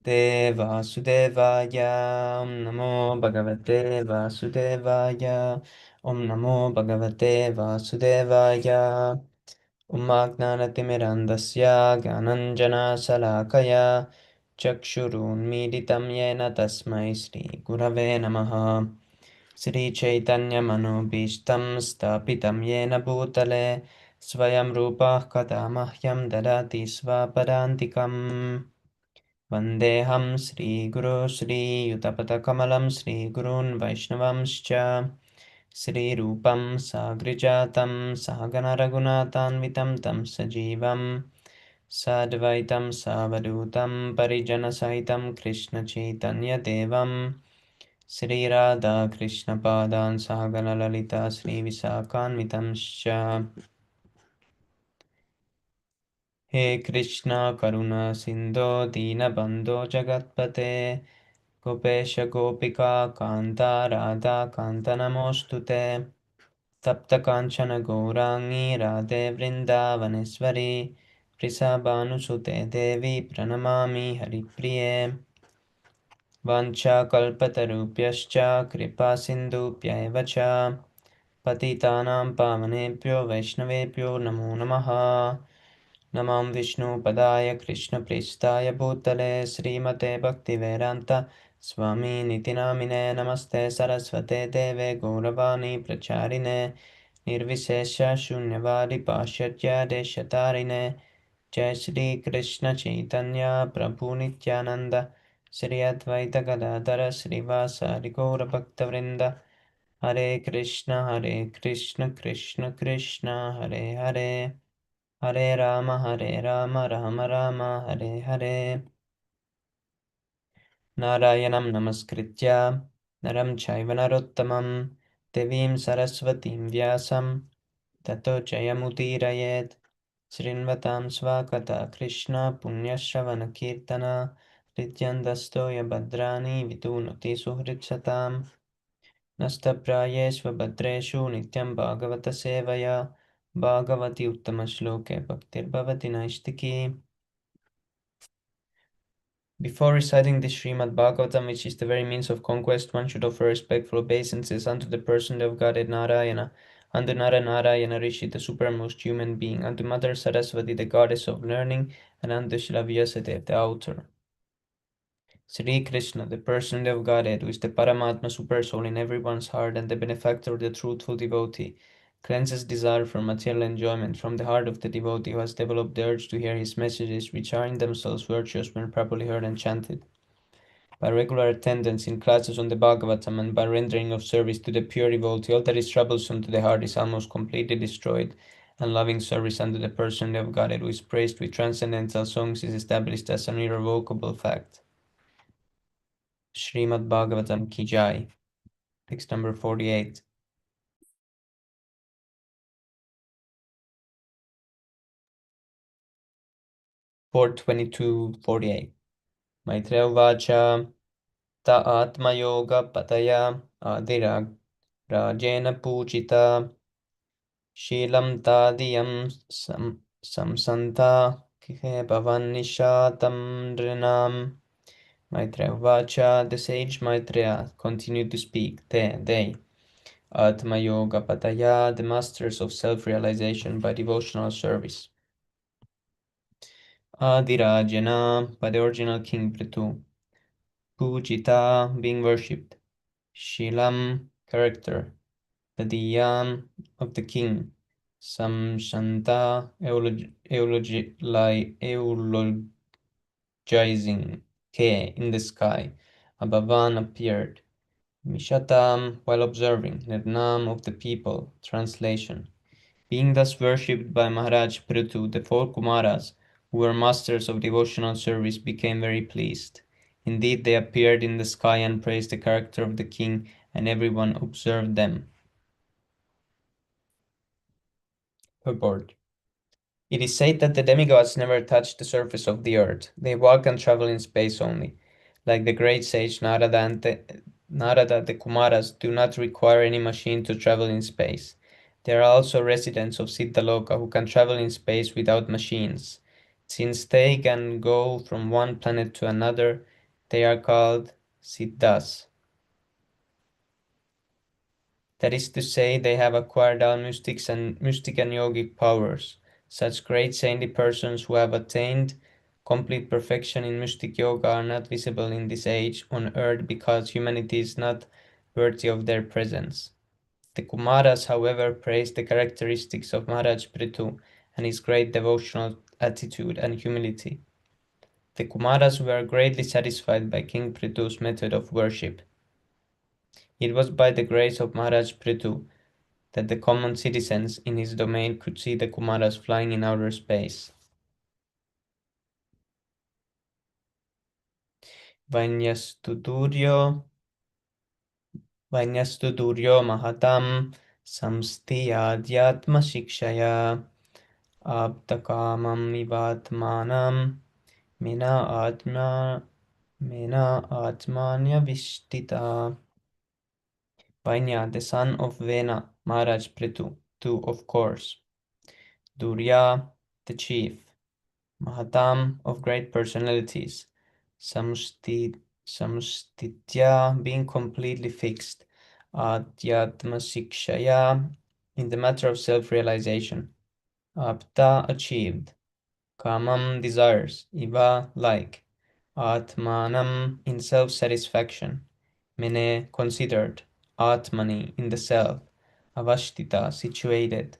Bhagavate Vasudevaya. Om Namo Bhagavate Vasudevaya. Om Namo Bhagavate Vasudevaya. Om Agnanatimirandasya Gyananjana Salakaya Chakshurunmilitam Yena Tasmai Shri Gurave Namaha. Shri Chaitanya Manobhishtam Stapitam Yena Bhutale Swayam Rupa Kadamahyam Dadati Svapadantikam. Vandeham Sri Guru Sri Yutapatakamalам Sri Gurun Vaishnavamscha Sri Rupam Sagrijatam Sahagana Raghunatanvitam Tam Sajivam Sadvaitam Savadutam Parijana Sahitam Krishna Chaitanya Devam Sri Radha Krishna Padan Sahagana Lalita Sri Visakanvitam Scha He Krishna Karuna Sindho Dinabandho Jagatpate Gopesha Gopika Kanta Radha Kanta Namostute Tapta Kanchana Gaurangi Radhe Vrindavaneshwari Prisabhanusute Devi Pranamami Haripriye Vancha Kalpatarupyascha Kripa Sindhupya eva cha Patitanam Pavanebhyo Vaishnavebhyo Namo Namaha Namam Vishnu Padaya Krishna Pristaya Bhutale Srimate Bhaktivedanta Swami Nitinamine Namaste Saraswate Deve Gauravani Pracharine Nirvishesha Shunyavadi Pashyatya Deshatarine Jai Shri Krishna Chaitanya Prabhu Nityananda Shri Advaita Gadadhara Srivasa Gaura Bhaktavrinda Hare Krishna Krishna Krishna Hare Hare Hare Rama Rama Rama Hare Hare Narayanam Namaskritya Naram Chaiva Narottamam Devim Saraswatim Vyasam Tato Jayamudirayet Srinvatam Svakata Krishna Punyashravana Kirtana Rityandastoya Bhadrani Vidunuti Suhritsatam Nastaprayesva Bhadreshu Nityam Bhagavata Sevaya Bhagavati Uttama Shloke Bhaktir Bhavati Naistiki. Before reciting the Śrīmad-Bhāgavatam, which is the very means of conquest, one should offer respectful obeisances unto the person of Godhead Narayana, unto Narayana Rishi, the supermost human being, unto Mother Saraswati, the goddess of learning, and unto Śrīla Vyasadeva, the author. Sri Krishna, the person of Godhead, who is the Paramatma Supersoul in everyone's heart and the benefactor of the truthful devotee, cleanses desire for material enjoyment from the heart of the devotee who has developed the urge to hear his messages, which are in themselves virtuous when properly heard and chanted. By regular attendance in classes on the Bhagavatam and by rendering of service to the pure devotee, all that is troublesome to the heart is almost completely destroyed, and loving service unto the person of Godhead who is praised with transcendental songs is established as an irrevocable fact. Śrīmad-Bhāgavatam ki jai. Text number 48. (422-48). Maitreya Uvacha Ta Atma Yoga Pataya Adirag Rajena Pujita Shilam Tadiyam Samsanta Khe Bhavan Nishatam Drinam. Maitreya Uvacha, the sage Maitreya continued to speak. They, Atma Yoga Pataya, the masters of self-realization by devotional service. Adirajana, by the original King Prithu. Pujita, being worshipped. Shilam, character. Tadiyam, of the king. Samshanta, eulogizing. Ke, in the sky. Abhavan appeared. Mishatam, while observing. Nirnam, of the people. Translation. Being thus worshipped by Maharaj Prithu, the 4 Kumaras, who were masters of devotional service, became very pleased. Indeed, they appeared in the sky and praised the character of the king, and everyone observed them. Purport. It is said that the demigods never touch the surface of the earth. They walk and travel in space only. Like the great sage Narada, the Kumaras do not require any machine to travel in space. There are also residents of Siddhaloka who can travel in space without machines. Since they can go from one planet to another, They are called siddhas. That is to say, they have acquired all mystic and yogic powers. Such great saintly persons who have attained complete perfection in mystic yoga are not visible in this age on earth because humanity is not worthy of their presence. The Kumaras, however, praise the characteristics of Maharaj Prithu and his great devotional attitude and humility. The Kumaras were greatly satisfied by King Prithu's method of worship. It was by the grace of Maharaj Prithu that the common citizens in his domain could see the Kumaras flying in outer space. Vainyastu duryo mahatam samstiyadhyatma shikshaya abdakamam ivatmanam mena atmanya vishtita. Vainya, the son of Vena, Maharaj Prithu, too, of course. Durya, the chief. Mahatam, of great personalities. Samstitya, being completely fixed. Adhyatma Sikshaya, in the matter of self-realization. Apta, achieved. Kamam, desires. Iva, like. Atmanam, in self-satisfaction. Mene, considered. Atmani, in the self. Avashtita, situated.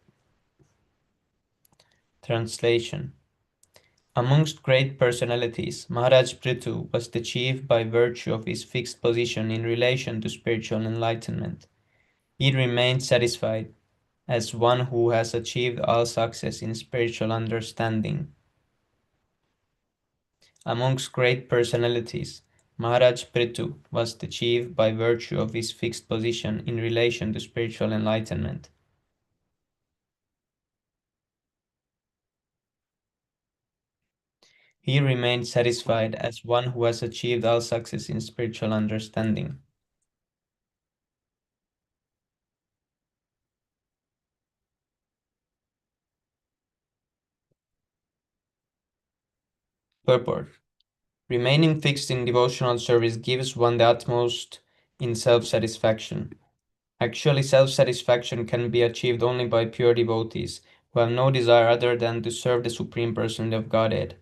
Translation. Amongst great personalities, Maharaj Prithu was the chief by virtue of his fixed position in relation to spiritual enlightenment. He remained satisfied as one who has achieved all success in spiritual understanding. Amongst great personalities, Maharaj Prithu was the chief by virtue of his fixed position in relation to spiritual enlightenment. He remained satisfied as one who has achieved all success in spiritual understanding. Purport. Remaining fixed in devotional service gives one the utmost in self-satisfaction. Actually, self-satisfaction can be achieved only by pure devotees who have no desire other than to serve the Supreme Personality of Godhead.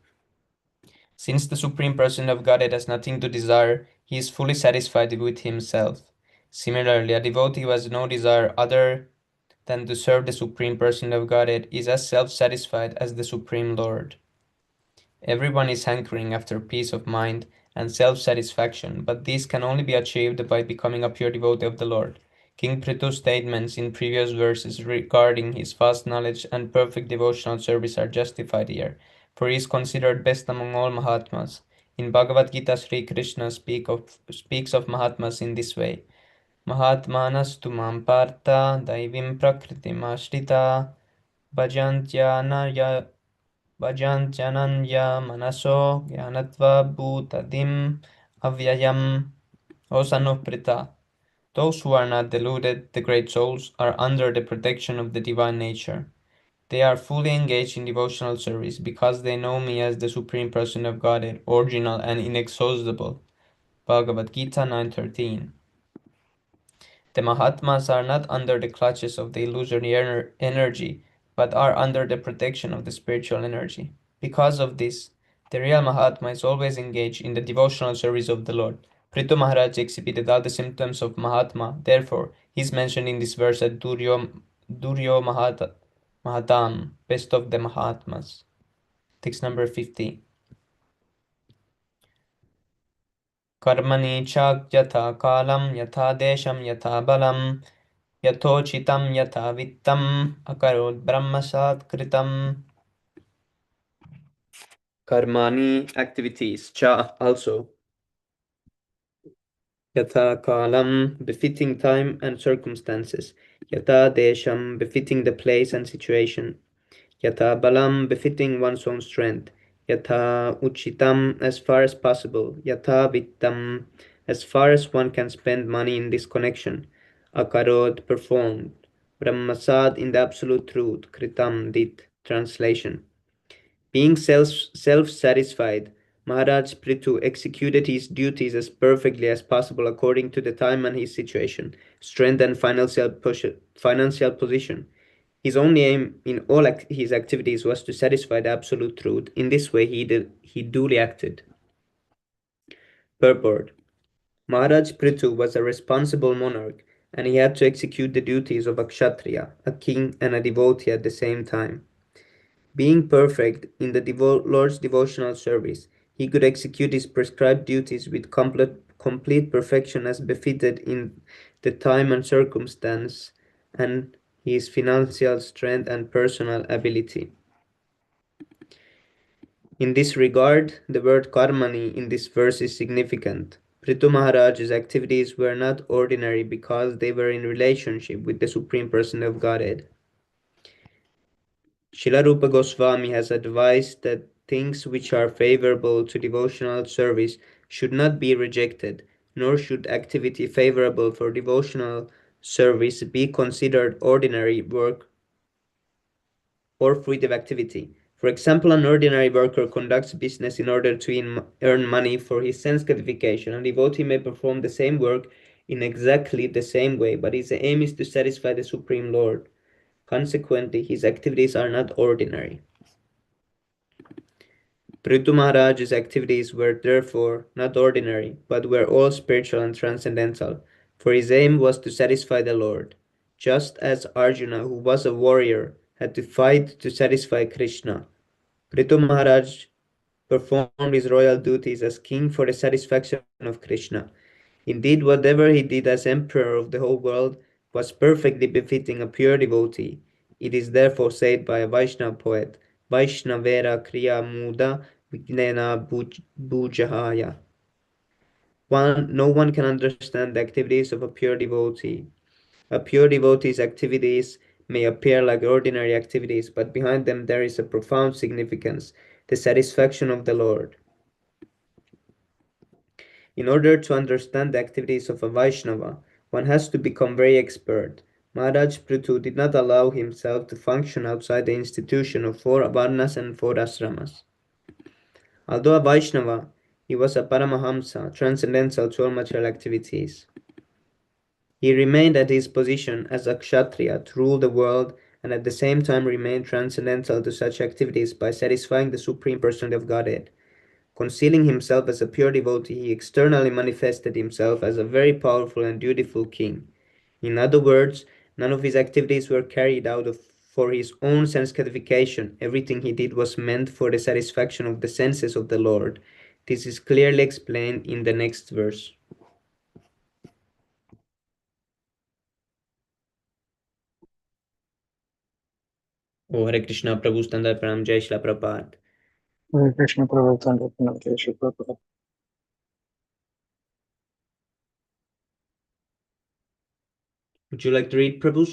Since the Supreme Personality of Godhead has nothing to desire, he is fully satisfied with himself. Similarly, a devotee who has no desire other than to serve the Supreme Personality of Godhead is as self-satisfied as the Supreme Lord. Everyone is hankering after peace of mind and self-satisfaction, but these can only be achieved by becoming a pure devotee of the Lord. King Prithu's statements in previous verses regarding his vast knowledge and perfect devotional service are justified here, for he is considered best among all Mahatmas. In Bhagavad Gita, Sri Krishna speaks of Mahatmas in this way. Mahatmanas tu mam partha daivim prakritim ashrita bhajantyana Vajanjananya manaso jnanatva bhutadim avyayam. O son of Pritha, those who are not deluded, the great souls, are under the protection of the divine nature. They are fully engaged in devotional service because they know me as the Supreme Person of Godhead, original and inexhaustible. Bhagavad Gita 9:13. The Mahatmas are not under the clutches of the illusory energy, but are under the protection of the spiritual energy. Because of this, the real Mahatma is always engaged in the devotional service of the Lord. Prithu Maharaj exhibited all the symptoms of Mahatma, therefore, he is mentioned in this verse as Mahatam, best of the Mahatmas. Text number 50. Karmani chak yatha kalam yatha desham yatha balam yathochitam yatha vittam akarot brahmasat kritam. Karmani, activities, cha, also. Yatha kalam, befitting time and circumstances. Yatha desham, befitting the place and situation. Yatha balam, befitting one's own strength. Yatha uchitam, as far as possible. Yatha vittam, as far as one can spend money in this connection. Akarot, performed. Brahmasad, in the absolute truth. Kritam, did. Translation. Being self-satisfied Maharaj Prithu executed his duties as perfectly as possible according to the time and his situation, strength and financial position. His only aim in all his activities was to satisfy the absolute truth. In this way, he duly acted. Purport. Maharaj Prithu was a responsible monarch, and he had to execute the duties of a kshatriya, a king and a devotee at the same time. Being perfect in the Lord's devotional service, he could execute his prescribed duties with complete perfection as befitted in the time and circumstance and his financial strength and personal ability. In this regard, the word karmani in this verse is significant. Prithu Maharaj's activities were not ordinary because they were in relationship with the Supreme Person of Godhead. Srila Rupa Goswami has advised that things which are favorable to devotional service should not be rejected, nor should activity favorable for devotional service be considered ordinary work or fruitive activity. For example, an ordinary worker conducts business in order to earn money for his sense gratification. A devotee may perform the same work in exactly the same way, but his aim is to satisfy the Supreme Lord. Consequently, his activities are not ordinary. Prithu Maharaj's activities were therefore not ordinary, but were all spiritual and transcendental, for his aim was to satisfy the Lord, just as Arjuna, who was a warrior, had to fight to satisfy Krishna. Prithu Maharaj performed his royal duties as king for the satisfaction of Krishna. Indeed, whatever he did as emperor of the whole world was perfectly befitting a pure devotee. It is therefore said by a Vaishnava poet, Vaishnavera kriya muda vignena bujahaya. No one can understand the activities of a pure devotee. A pure devotee's activities may appear like ordinary activities, but behind them there is a profound significance, the satisfaction of the Lord. In order to understand the activities of a Vaishnava, one has to become very expert. Maharaj Prithu did not allow himself to function outside the institution of four varnas and four ashramas. Although a Vaishnava, he was a Paramahamsa, transcendental to all material activities. He remained at his position as a kshatriya to rule the world and at the same time remained transcendental to such activities by satisfying the Supreme Personality of Godhead. Concealing himself as a pure devotee, he externally manifested himself as a very powerful and dutiful king. In other words, none of his activities were carried out for his own sense gratification. Everything he did was meant for the satisfaction of the senses of the Lord. This is clearly explained in the next verse. Oh, Hare Krishna, Prabhu Standard Pranam, Jai Shila Prabhupada. Hare Krishna Prabhupada, Jai Shri Prabhupada. Would you like to read, Prabhus?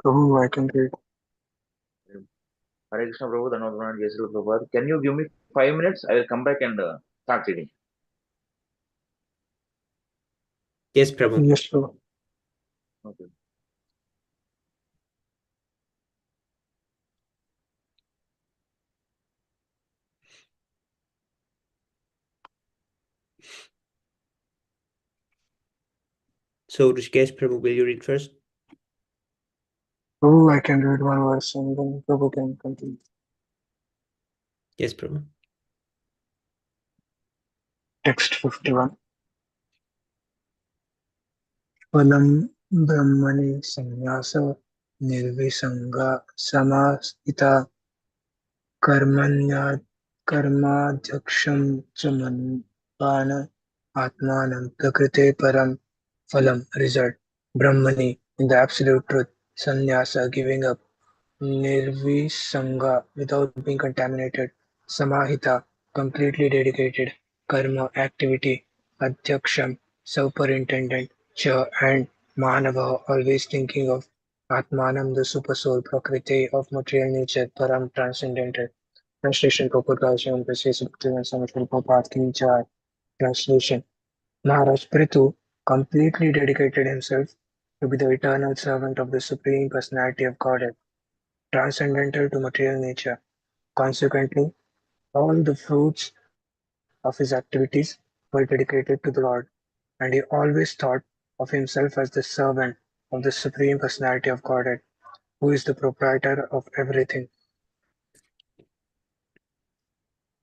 Prabhu, I can read. Hare Krishna Prabhu, Dhanavadana, Jai Shri Prabhupada. Can you give me 5 minutes? I will come back and start reading. Yes, Prabhu. Yes, Prabhu. Okay. So, Rishikesh, Prabhu, will you read first? Prabhu, I can read one verse and then Prabhu can continue. Yes, Prabhu. Text 51. Palam Brahmani Sannyasa Nirvisanga Samahita Karmanya Karmadhyaksham Chamanpana Atmanam Prakrite Param Phalam result Brahmani in the absolute truth Sannyasa giving up Nirvisanga without being contaminated, Samahita completely dedicated, Karma activity, Adhyaksham superintendent, Cha and Manava always thinking of Atmanam the super soul, Prakriti of material nature, Param transcendental. Translation Prabhupada Precious Bhaktivedanta Swami Prabhupada Ki Jai. Translation Maharaj Prithu completely dedicated himself to be the eternal servant of the Supreme Personality of Godhead, transcendental to material nature. Consequently, all the fruits of his activities were dedicated to the Lord, and he always thought of himself as the servant of the Supreme Personality of Godhead, who is the proprietor of everything.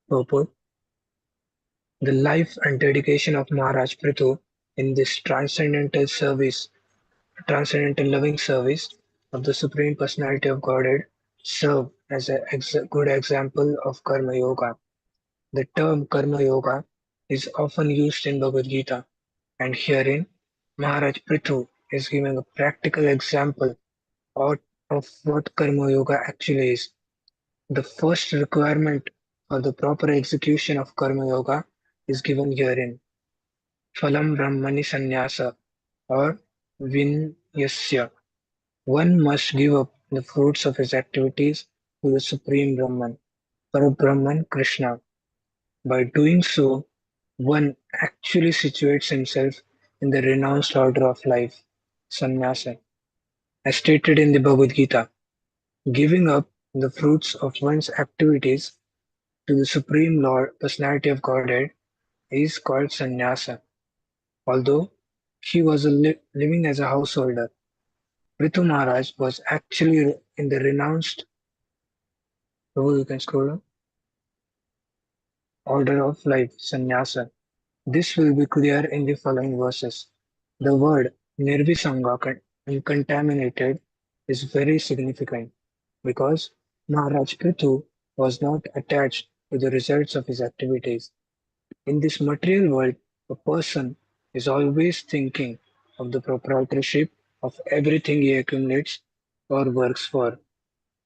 Purport: the life and dedication of Maharaj Prithu in this transcendental loving service of the Supreme Personality of Godhead serve as a good example of Karma Yoga. The term Karma Yoga is often used in Bhagavad Gita, and herein Maharaj Prithu is giving a practical example of, of what Karma Yoga actually is. The first requirement for the proper execution of Karma Yoga is given herein. Phalam Brahmani Sannyasa or Vinyasya. One must give up the fruits of his activities to the Supreme Brahman, Parabrahman Krishna. By doing so, one actually situates himself in the renounced order of life, sannyasa. As stated in the Bhagavad Gita, giving up the fruits of one's activities to the Supreme Lord, Personality of Godhead, is called sannyasa. Although he was living as a householder, Prithu Maharaj was actually in the renounced, oh, you can scroll down, order of life, sannyasa. This will be clear in the following verses. The word nirvisanga, uncontaminated, is very significant because Maharaj Prithu was not attached to the results of his activities. In this material world, a person is always thinking of the proprietorship of everything he accumulates or works for.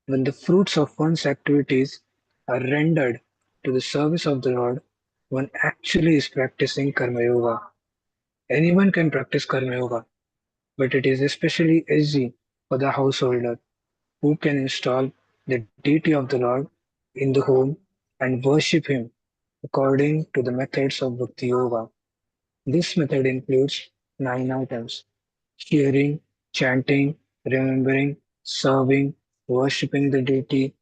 When the fruits of one's activities are rendered to the service of the Lord, one actually is practicing Karma Yoga. Anyone can practice Karma Yoga, but it is especially easy for the householder who can install the deity of the Lord in the home and worship him according to the methods of Bhakti Yoga. This method includes 9 items: hearing, chanting, remembering, serving, worshipping the deity,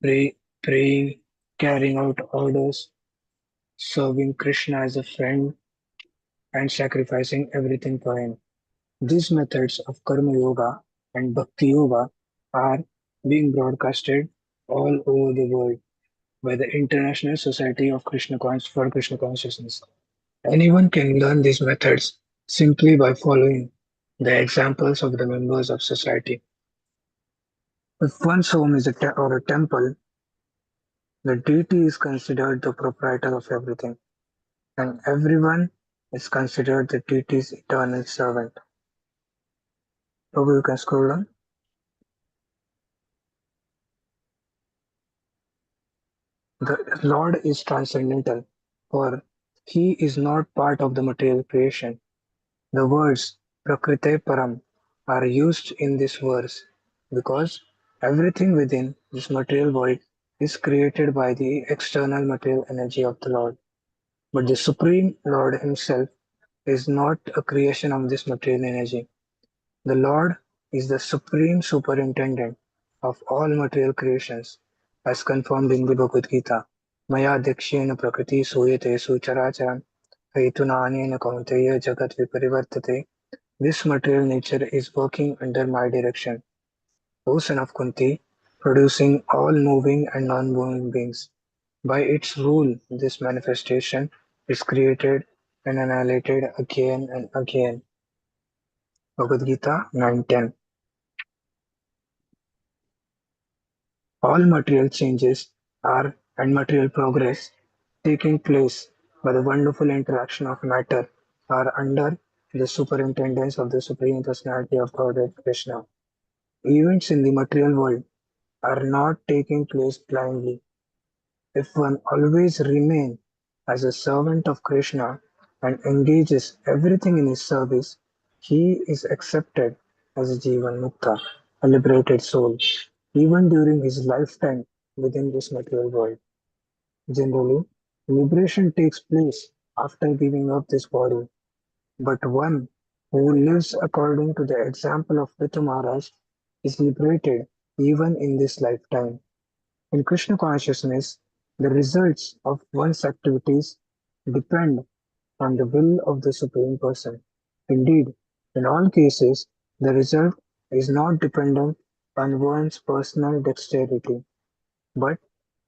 praying, carrying out orders, serving Krishna as a friend, and sacrificing everything for him. These methods of Karma Yoga and Bhakti Yoga are being broadcasted all over the world by the International Society of for Krishna Consciousness. Anyone can learn these methods simply by following the examples of the members of society. If one's home is or a temple, the deity is considered the proprietor of everything, and everyone is considered the deity's eternal servant. So you can scroll down. The Lord is transcendental, for he is not part of the material creation. The words Prakrite Param are used in this verse because everything within this material world is created by the external material energy of the Lord. But the Supreme Lord Himself is not a creation of this material energy. The Lord is the supreme superintendent of all material creations, as confirmed in the Bhagavad Gita. Maya Dakshena Prakriti Suyate Sucharacharam Haituna Anena Kaunteya Jagat Viparivartate. This material nature is working under my direction, O son of Kunti, producing all moving and non-moving beings. By its rule, this manifestation is created and annihilated again and again. Bhagavad Gita 9:10. All material changes are and material progress taking place by the wonderful interaction of matter are under the superintendence of the Supreme Personality of Godhead Krishna. Events in the material world are not taking place blindly. If one always remains as a servant of Krishna and engages everything in his service, he is accepted as a Jivan Mukta, a liberated soul, even during his lifetime within this material world. Generally, liberation takes place after giving up this body, but one who lives according to the example of Prithu Maharaj is liberated even in this lifetime. In Krishna consciousness, the results of one's activities depend on the will of the Supreme Person. Indeed, in all cases, the result is not dependent on one's personal dexterity, but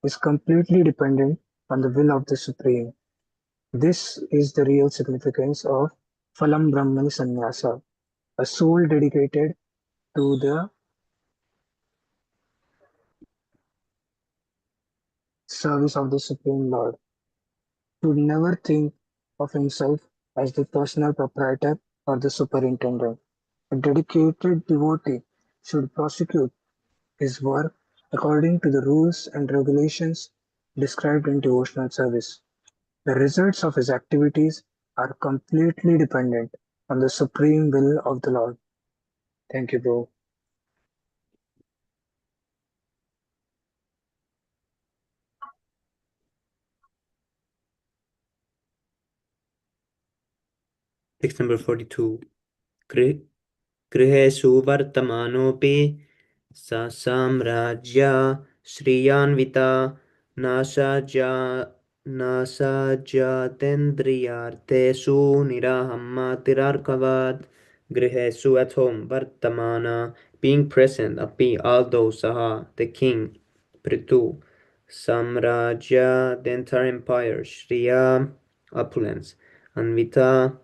is completely dependent on the will of the Supreme. This is the real significance of Phalam Brahman Sannyasa, a soul dedicated to the service of the Supreme Lord, should never think of himself as the personal proprietor or the superintendent. A dedicated devotee should prosecute his work according to the rules and regulations described in devotional service. The results of his activities are completely dependent on the supreme will of the Lord. Thank you, bro. Text number 42. गृहेषु वर्तमानोऽपि स साम्राज्या श्रियान्विता नासाजातेन्द्रियार्थेषु निराहम्मातिरार्कवात् गृहेषु at home vartamana being present api although saha the king Prithu Samrajya the entire empire Shriya opulence Anvita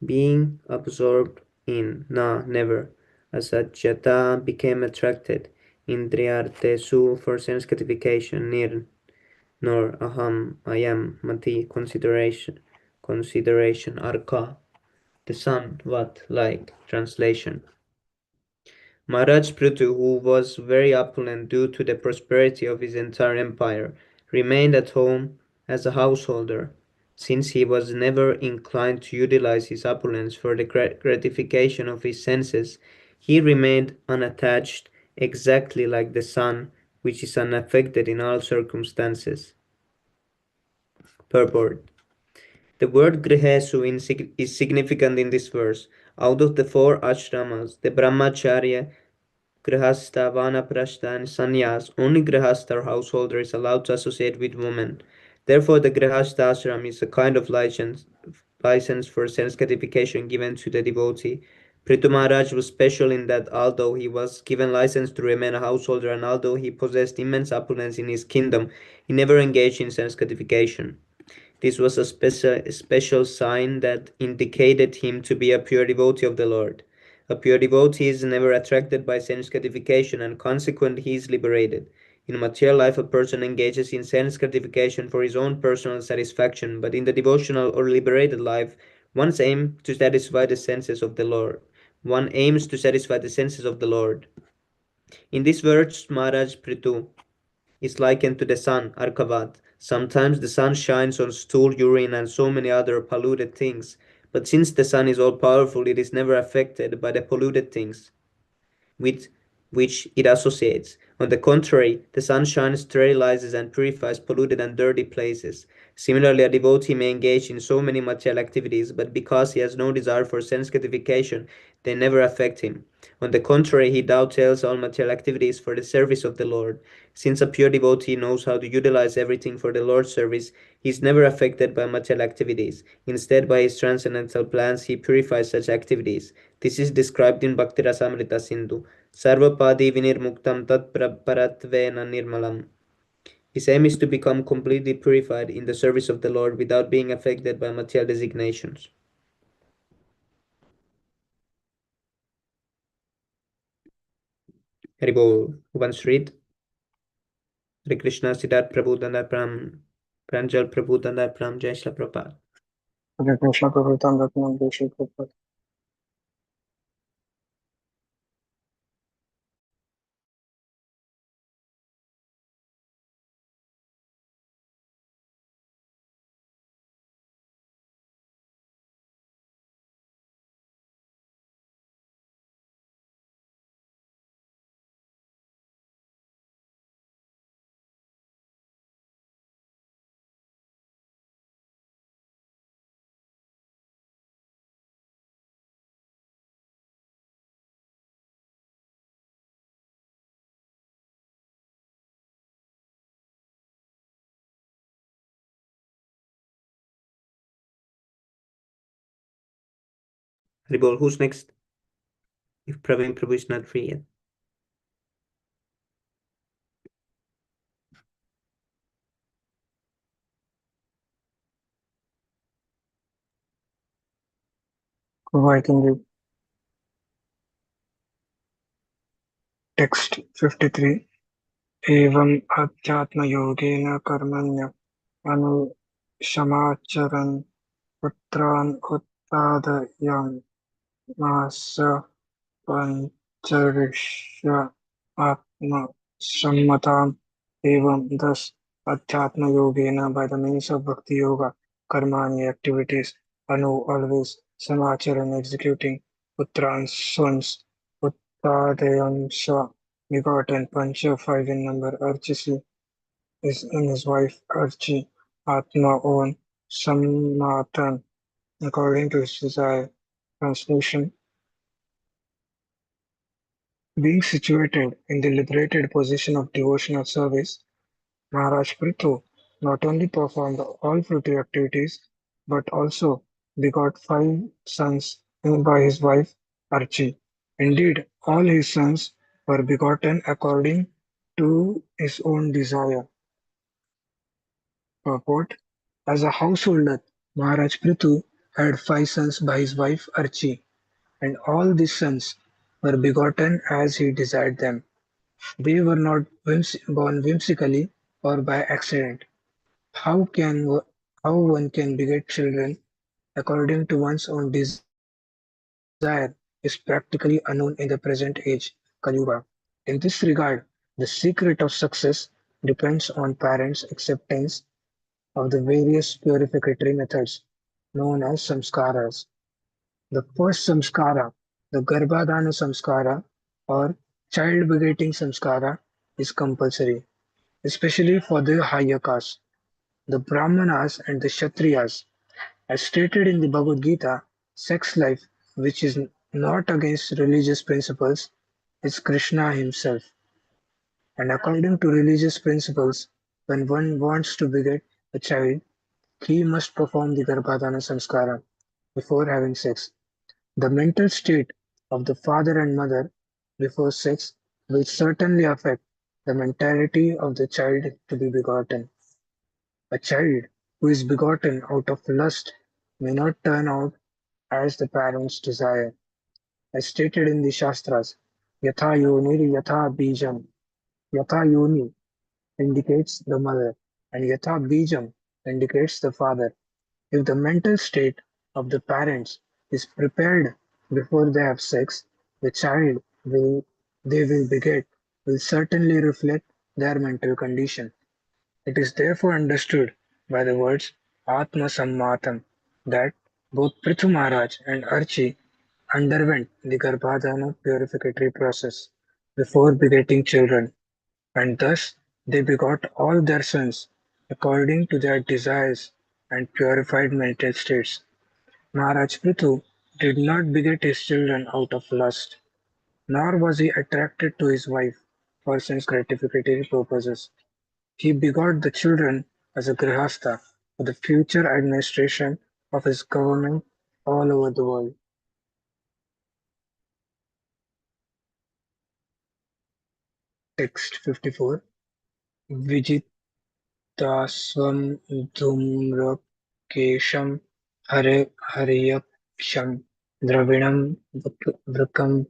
being absorbed in never. Asajjata became attracted. Indriyartesu for sense gratification. Nor aham, I am. Mati consideration. Arka, the sun. What, like. Translation. Maharaj Prithu, who was very opulent due to the prosperity of his entire empire, remained at home as a householder, since he was never inclined to utilize his opulence for the gratification of his senses. He remained unattached, exactly like the sun, which is unaffected in all circumstances. Purport. The word grihesu is significant in this verse. Out of the four ashramas, the brahmacharya, Grihastha, Vanaprastha, and Sannyas, only Grihastha or householder is allowed to associate with women. Therefore, the Grihastha ashram is a kind of license for sense gratification given to the devotee. Prithu Maharaj was special in that although he was given license to remain a householder and although he possessed immense opulence in his kingdom, he never engaged in sense gratification. This was a special sign that indicated him to be a pure devotee of the Lord. A pure devotee is never attracted by sense gratification and consequently he is liberated. In material life, a person engages in sense gratification for his own personal satisfaction, but in the devotional or liberated life, one's aim to satisfy the senses of the Lord. One aims to satisfy the senses of the Lord. In this verse, Maharaj Prithu is likened to the sun, Arkavat. Sometimes the sun shines on stool, urine, and so many other polluted things. But since the sun is all powerful, it is never affected by the polluted things with which it associates. On the contrary, the sunshine sterilizes and purifies polluted and dirty places. Similarly, a devotee may engage in so many material activities, but because he has no desire for sense gratification, they never affect him. On the contrary, he dovetails all material activities for the service of the Lord. Since a pure devotee knows how to utilize everything for the Lord's service, he is never affected by material activities. Instead, by his transcendental plans, he purifies such activities. This is described in Bhakti Rasamrita Sindhu. Sarvapadi vinirmuktam tat paratvena nirmalam. His aim is to become completely purified in the service of the Lord without being affected by material designations. Haribol, who wants to read? Hare Krishna, Siddharth Prabhu Dandar Pram, Pranjal Prabhu Dandar Pram, Jai Shri Prabhupada. Hare Krishna Prabhupada, Ratna, Jai Shri Prabhupada. Haribol, who's next? If Praveen Prabhu is not free yet. I can read text 53. एवम् अध्यात्मयोगेन कर्मण्य अनुशमाचरन् पुत्रान् उत्पादयामास पञ्चविंश आत्मसम्मताम् एवं thus Adhyatma Yogena by the means of Bhakti Yoga, Karmani activities, Anu always Samacharan executing, Putran sons, Utpadayamsa begotten, Pancha 5 in number, Archisi is in his wife Archi, Atma own, Sammatan according to his desire. Translation. Being situated in the liberated position of devotional service, Maharaj Prithu not only performed all fruitive activities but also begot 5 sons by his wife Archi. Indeed, all his sons were begotten according to his own desire. Purport: as a householder, Maharaj Prithu had 5 sons by his wife Archi, and all these sons were begotten as he desired them. They were not born whimsically or by accident. How one can beget children according to one's own desire is practically unknown in the present age, Kali Yuga. In this regard, the secret of success depends on parents' acceptance of the various purificatory methods known as samskaras. The first samskara, the Garbhadhana samskara or child begetting samskara, is compulsory, especially for the higher caste, the Brahmanas and the Kshatriyas. As stated in the Bhagavad Gita, sex life, which is not against religious principles, is Krishna himself. And according to religious principles, when one wants to beget a child, he must perform the Garbhadhana samskara before having sex. The mental state of the father and mother before sex will certainly affect the mentality of the child to be begotten. A child who is begotten out of lust may not turn out as the parents desire. As stated in the Shastras, Yatha Yonir Yatha Bijam. Yatha Yoni indicates the mother, and Yatha Bijam indicates the father. If the mental state of the parents is prepared before they have sex, the child will they will beget will certainly reflect their mental condition. It is therefore understood by the words Atma Sammatam that both Prithu Maharaj and Archi underwent the Garbhadhana purificatory process before begetting children, and thus they begot all their sons according to their desires and purified mental states. Maharaj Prithu did not beget his children out of lust, nor was he attracted to his wife for sense gratificatory purposes. He begot the children as a grihastha for the future administration of his government all over the world. Text 54. Vijitasvam dhumrakesham hariyaksham dravinam vrikam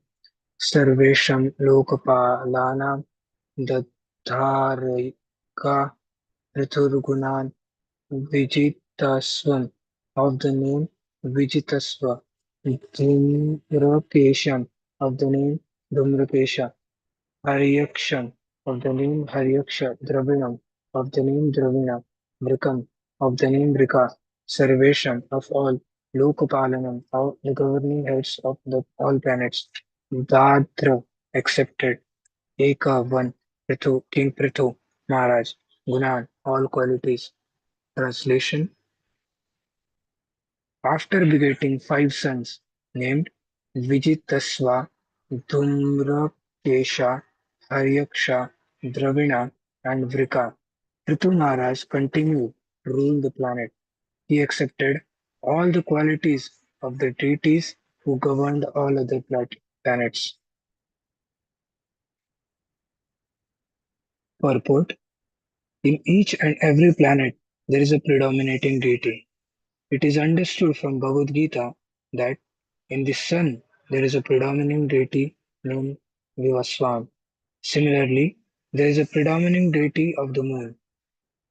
sarvesham lokapalanam dadharika prithurgunan Vijitaswam of the name Vijitasva, Dhumrakesham of the name Dhumrakesha, Haryaksham of the name Haryaksha, Dravinam of the name Dravina, Vrikam of the name Vrika, Sarvesham of all, Lokapalanam of the governing heads of the all planets, Dadra accepted, Eka one, Prithu, King Prithu, Maharaj, Gunan, all qualities. Translation. After begetting 5 sons named Vijitasva, Dhumrakesha, Haryaksha, Dravina, and Vrika, Prithu Maharaj continued to rule the planet. He accepted all the qualities of the deities who governed all other planets. Purport: in each and every planet there is a predominating deity. It is understood from Bhagavad Gita that in the sun there is a predominating deity named Vivaswan. Similarly, there is a predominating deity of the moon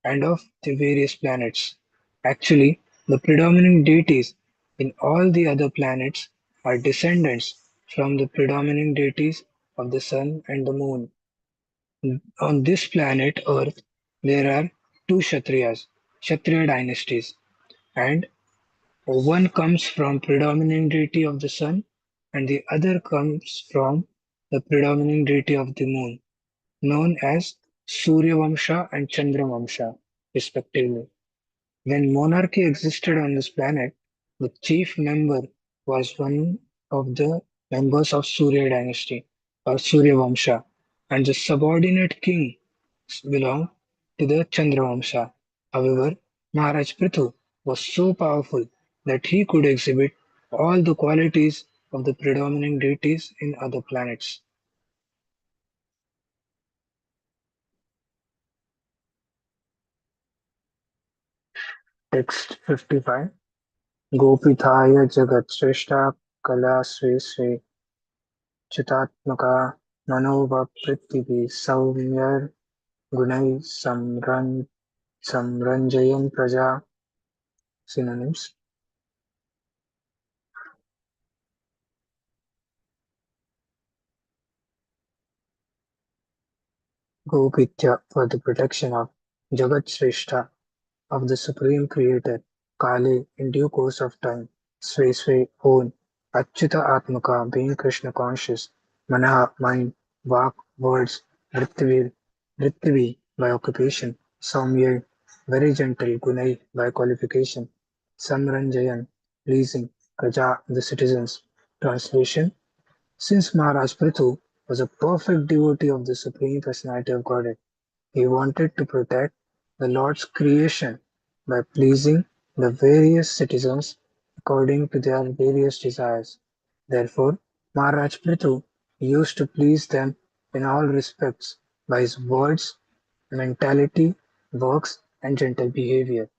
and of the various planets. Actually, the predominating deities in all the other planets are descendants from the predominating deities of the sun and the moon. On this planet Earth, there are two Kshatriya dynasties, and one comes from predominating deity of the sun, and the other comes from the predominating deity of the moon, known as Surya Vamsha and Chandra Vamsha, respectively. When monarchy existed on this planet, the chief member was one of the members of Surya dynasty or Surya Vamsha, and the subordinate king belonged to the Chandra Vamsha. However, Maharaj Prithu was so powerful that he could exhibit all the qualities of the predominant deities in other planets. Text 55. Gopithaya Jagat Shrestha Kala Sri Sri चितात्मका मनोवृत्तिभिः सौम्यैर्गुणैः संरञ्जयन् प्रजा synonyms. Gopitya for the protection of Jagat Shrestha of the Supreme Creator, Kale in due course of time, Swe Swe own, Achyuta Atmaka being Krishna conscious, Manaha mind, Vak words, Vrittivi by occupation, Saumya very gentle, Gunai by qualification, Samranjayan pleasing, Praja the citizens. Translation: since Maharaj Prithu was a perfect devotee of the Supreme Personality of Godhead, he wanted to protect the Lord's creation by pleasing the various citizens according to their various desires. Therefore, Maharaj Prithu used to please them in all respects by his words, mentality, works, and gentle behavior.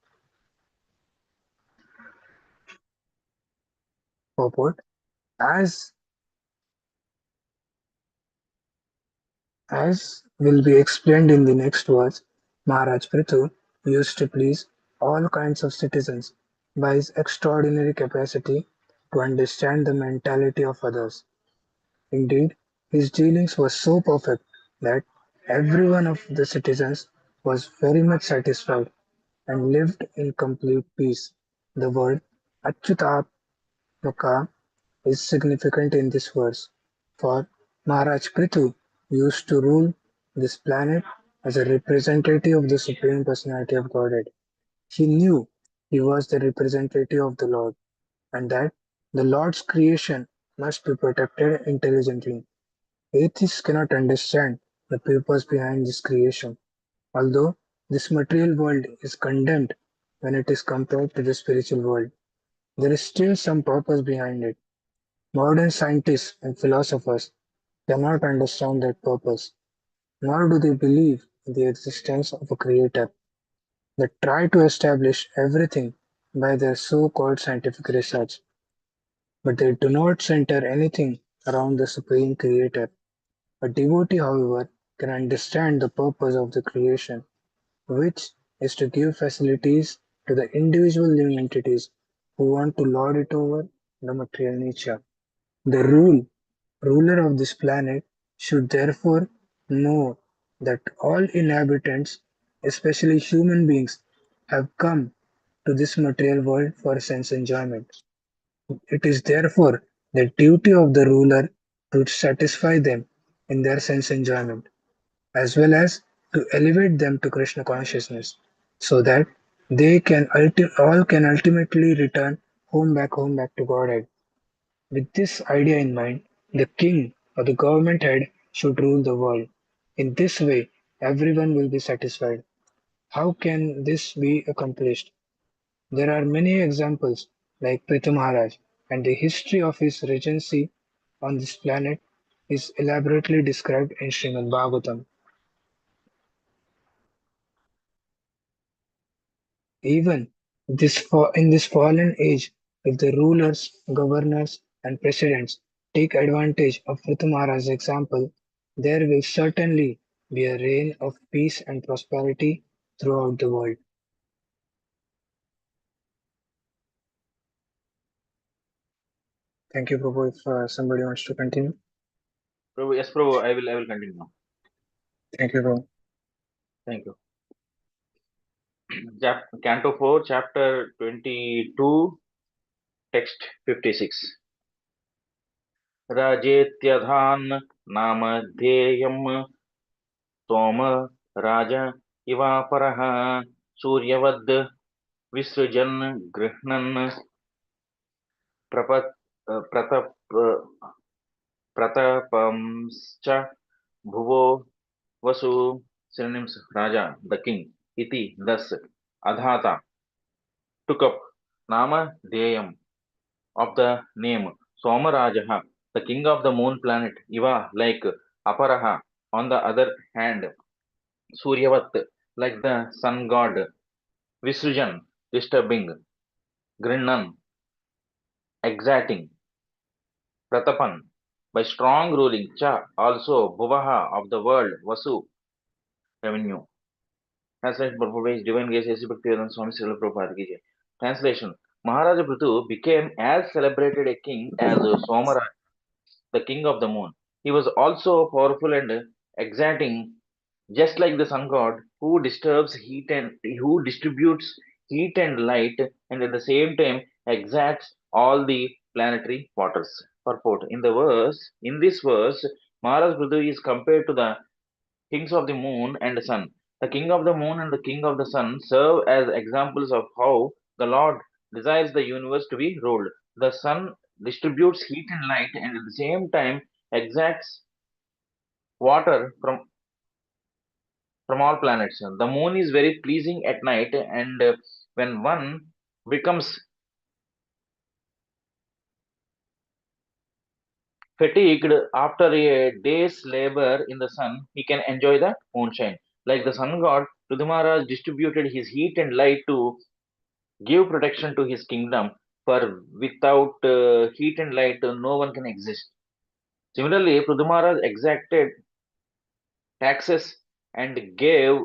Purport: As As will be explained in the next verse, Maharaj Prithu used to please all kinds of citizens by his extraordinary capacity to understand the mentality of others. Indeed, his dealings were so perfect that every one of the citizens was very much satisfied and lived in complete peace. The word Achyutatmaka is significant in this verse, for Maharaj Prithu used to rule this planet as a representative of the Supreme Personality of Godhead. He knew he was the representative of the Lord, and that the Lord's creation must be protected intelligently. Atheists cannot understand the purpose behind this creation, although this material world is condemned when it is compared to the spiritual world. There is still some purpose behind it. Modern scientists and philosophers cannot understand that purpose, nor do they believe in the existence of a creator. They try to establish everything by their so-called scientific research, but they do not center anything around the supreme creator. A devotee, however, can understand the purpose of the creation, which is to give facilities to the individual living entities who want to lord it over the material nature. The ruler of this planet should therefore know that all inhabitants, especially human beings, have come to this material world for sense enjoyment. It is therefore the duty of the ruler to satisfy them in their sense enjoyment, as well as to elevate them to Krishna consciousness, so that they all can ultimately return home back to Godhead. With this idea in mind, the king or the government head should rule the world. In this way, everyone will be satisfied. How can this be accomplished? There are many examples, like Prithu Maharaj. and the history of his regency on this planet is elaborately described in Śrīmad-Bhāgavatam. Even in this fallen age, if the rulers, governors, and presidents take advantage of Ritumara's example, there will certainly be a reign of peace and prosperity throughout the world. Thank you, Prabhu. If somebody wants to continue. Prabhu, yes, Prabhu, I will continue. Thank you, Prabhu. Thank you. Canto 4, chapter 22, text 56. Rajetyadhan nama dhyeyam Toma Raja Ivaparaha Suryavad Visrujan Grihnan Prapat Pratap Pratapamscha Bhuvo Vasu synonyms Raja, the king, Iti, thus Adhata took up Nama Deyam of the name Somarajaha, the king of the moon planet, Iva like Aparaha, on the other hand, Suryavat like the sun god, Visrujan disturbing, Grinnan exacting, Pratapan by strong ruling, Cha also Bhuvaha of the world, Vasu revenue. Translation by Divine Grace A.C. Bhaktivedanta Swami Srila Prabhupada Ki Jai. Translation: Maharaja Prithu became as celebrated a king as Somara, the king of the moon. He was also powerful and exacting, just like the sun god, who who distributes heat and light, and at the same time exacts all the planetary waters. Purport: in this verse, Maharaj Prithu is compared to the kings of the moon and sun. The king of the moon and the king of the sun serve as examples of how the Lord desires the universe to be ruled. The sun distributes heat and light, and at the same time exacts water from all planets. The moon is very pleasing at night, and when one becomes fatigued after a day's labor in the sun, he can enjoy the moonshine. Like the sun god, Pridhumaharaj distributed his heat and light to give protection to his kingdom, for without heat and light, no one can exist. Similarly, Pridhumaharaj exacted taxes and gave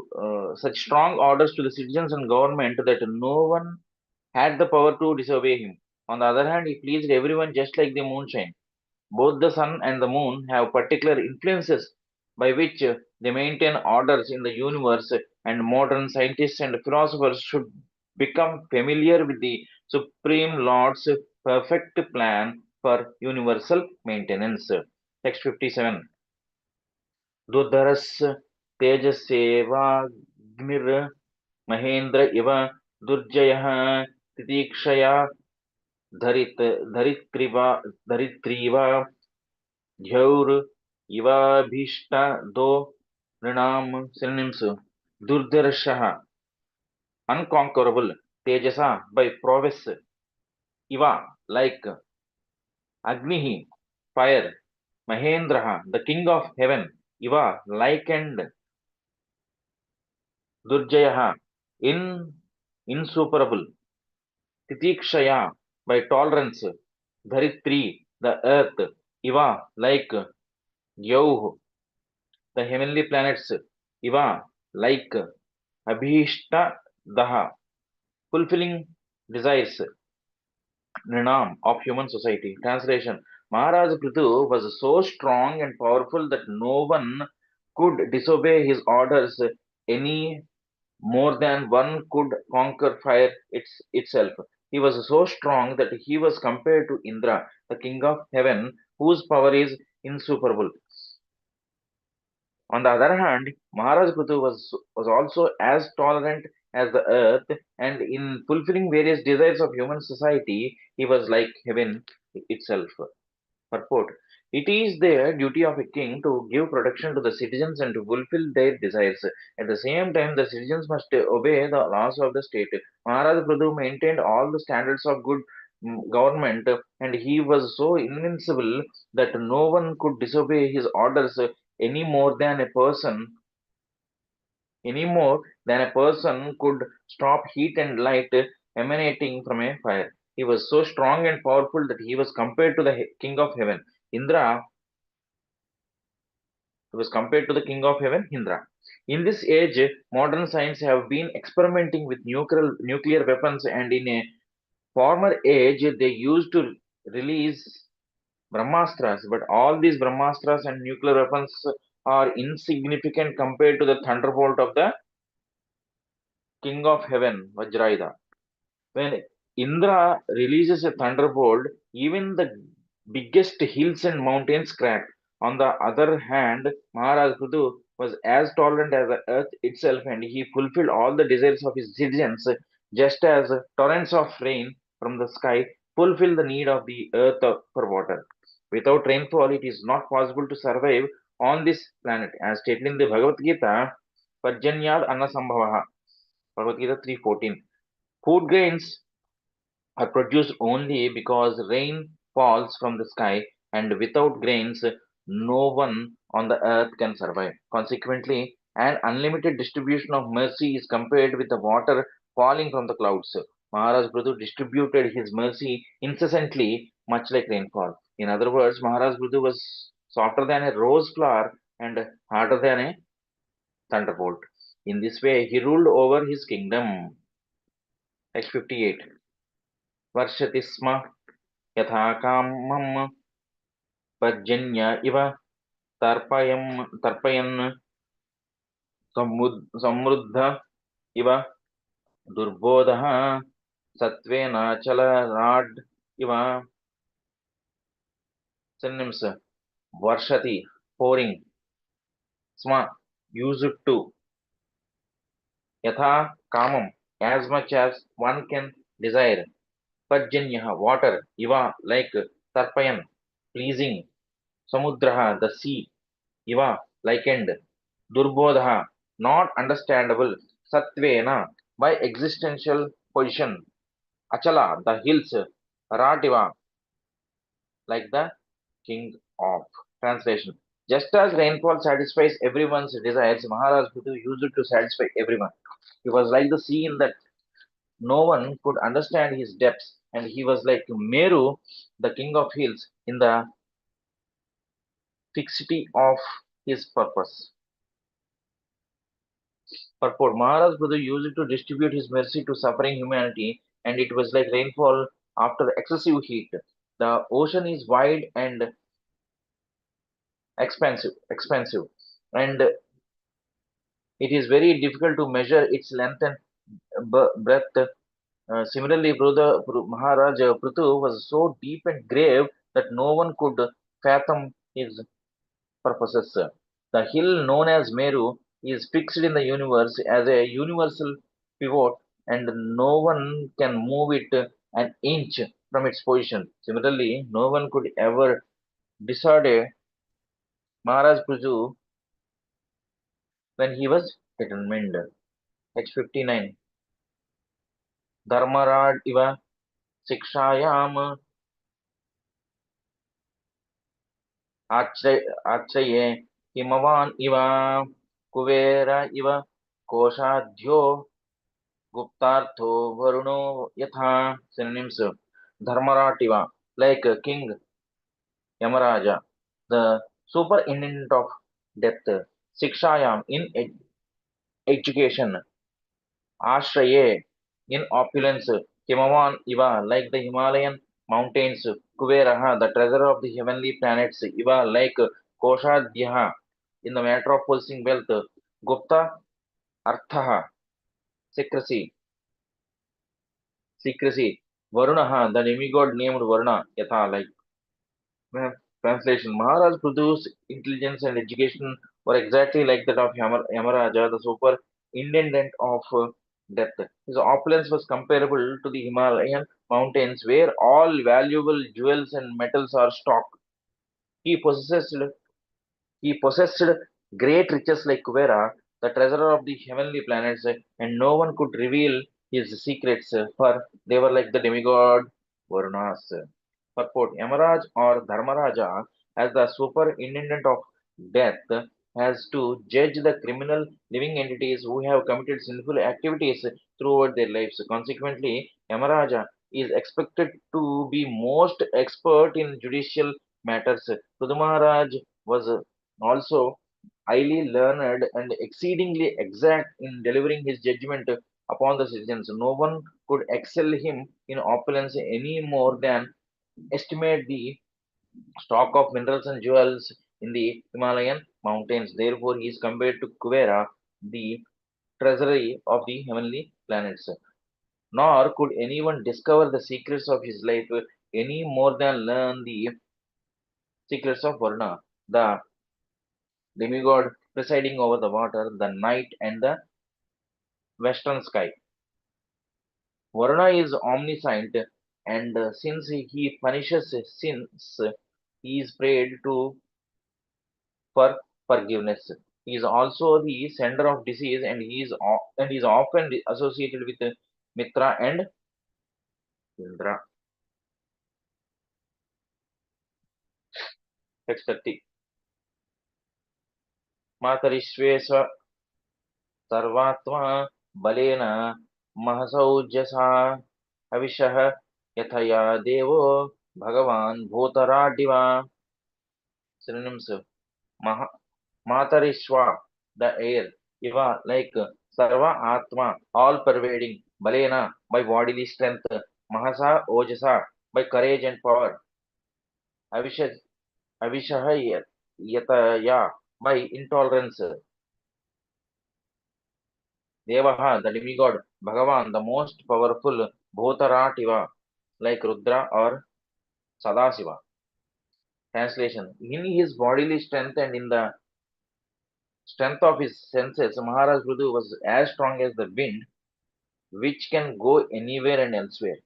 such strong orders to the citizens and government that no one had the power to disobey him. On the other hand, he pleased everyone just like the moonshine. Both the sun and the moon have particular influences by which they maintain orders in the universe, and modern scientists and philosophers should become familiar with the Supreme Lord's perfect plan for universal maintenance. Text 57. Dudharas Tejasevagmir Mahendra Iva Durjaya Titikshaya धरित्रीवा ध्योर इवाभीष्टा दो नृणाम synonyms Durdarshah unconquerable Tejasa by prowess Iva like Agnihi fire Mahendraha the king of heaven Iva like and Durjayaha insuperable Titikshaya by tolerance Dharitri the earth Iva like Yauh the heavenly planets Iva like Abhishta Daha fulfilling desires Nrinam of human society. Translation: Maharaj Prithu was so strong and powerful that no one could disobey his orders any more than one could conquer fire itself. He was so strong that he was compared to Indra, the king of heaven, whose power is insuperable. On the other hand, Maharaj Prithu was also as tolerant as the earth, and in fulfilling various desires of human society, he was like heaven itself. Purport: it is the duty of a king to give protection to the citizens and to fulfill their desires. At the same time, the citizens must obey the laws of the state. Maharaj Prithu maintained all the standards of good government, and he was so invincible that no one could disobey his orders any more than a person any more than a person could stop heat and light emanating from a fire. He was so strong and powerful that he was compared to the king of heaven. Indra was compared to the king of heaven, Indra. In this age, modern science have been experimenting with nuclear weapons, and in a former age, they used to release Brahmastras, but all these Brahmastras and nuclear weapons are insignificant compared to the thunderbolt of the king of heaven, Vajrayudha. When Indra releases a thunderbolt, even the biggest hills and mountains crack. On the other hand, Maharaj Prithu was as tolerant as the earth itself, and he fulfilled all the desires of his citizens, just as torrents of rain from the sky fulfill the need of the earth for water. Without rainfall, it is not possible to survive on this planet. As stated in the Bhagavad Gita, Parjanyad Annasambhavaha, Bhagavad Gita 3:14. Food grains are produced only because rain falls from the sky, and without grains, no one on the earth can survive. Consequently, an unlimited distribution of mercy is compared with the water falling from the clouds. Maharaj Prithu distributed his mercy incessantly, much like rainfall. In other words, Maharaj Prithu was softer than a rose flower and harder than a thunderbolt. In this way, he ruled over his kingdom. Text 58. Varshati sma यथा कामं पर्जन्य इव तर्पयन् समृद्ध इव दुर्बोधः सत्त्वेन चलराड् इव. Synonyms: varshati, pouring; sma, used to; yatha kamam, as much as one can desire; parjanyah, water; iva, like; tarpayan, pleasing; samudraha, the sea; iva, likened; durbodha, not understandable; satvena, by existential position; achala, the hills; rativa, like the king of. Translation: just as rainfall satisfies everyone's desires, Maharaj Prithu used it to satisfy everyone. He was like the sea in that no one could understand his depths, and he was like Meru, the king of hills, in the fixity of his purpose. Purport: Maharaj Buddha used it to distribute his mercy to suffering humanity, and it was like rainfall after excessive heat. The ocean is wide and expansive, and it is very difficult to measure its length and breadth. Similarly, Maharaj Prithu was so deep and grave that no one could fathom his purposes. The hill known as Meru is fixed in the universe as a universal pivot, and no one can move it an inch from its position. Similarly, no one could ever dissuade Maharaj Prithu when he was determined. Text 59. Dharmarad iva sikshayam आश्रये Himavan इव कुबेर इव कोशाढ्यो गुप्तार्थो वरुणो यथा. Synonyms: Dharmarativa, like King Yamaraja, the superintendent of death; Sikshayam, in education; Ashraye, in opulence; Himavan Iva, like the Himalayan mountains; Kuveraha, the treasure of the heavenly planets; Iva, like Koshadhyaha, in the matter of possessing wealth; Gupta Arthaha, secrecy; Varunaha, the demigod named Varuna; Yatha, like. Translation: Maharaj Prithu's intelligence and education were exactly like that of Yamaraja, the superintendent of death. His opulence was comparable to the Himalayan mountains, where all valuable jewels and metals are stocked. He possessed he possessed great riches like Kuvera, the treasurer of the heavenly planets, and no one could reveal his secrets, for they were like the demigod Varunas. Purport: Yamaraj or Dharmaraja, as the superintendent of death, has to judge the criminal living entities who have committed sinful activities throughout their lives. Consequently, Yamaraja is expected to be most expert in judicial matters. Pruthmaharaj was also highly learned and exceedingly exact in delivering his judgment upon the citizens. No one could excel him in opulence any more than estimate the stock of minerals and jewels in the Himalayan mountains. Therefore, he is compared to Kuvera, the treasury of the heavenly planets. Nor could anyone discover the secrets of his life any more than learn the secrets of Varuna, the demigod presiding over the water, the night, and the western sky. Varuna is omniscient, and since he punishes sins, he is prayed to for forgiveness. He is also the sender of disease, and he is often associated with Mitra and Indra. Text 30. Matarishvesva सर्वात्मा बलेन महसौजसा हविषः यथया देवो भगवान् भूतराडिवा. Synonyms: Matarishva, the air; Iva, like; Sarva Atma, all pervading; Balena, by bodily strength; Mahasa Ojasa, by courage and power; Avisha, Avishaha Yataya, by intolerance; Devaha, the demigod; Bhagavan, the most powerful; Bhutarativa, like Rudra or Sadasiva. Translation: in his bodily strength and in the strength of his senses, Maharaj Prithu was as strong as the wind, which can go anywhere and elsewhere,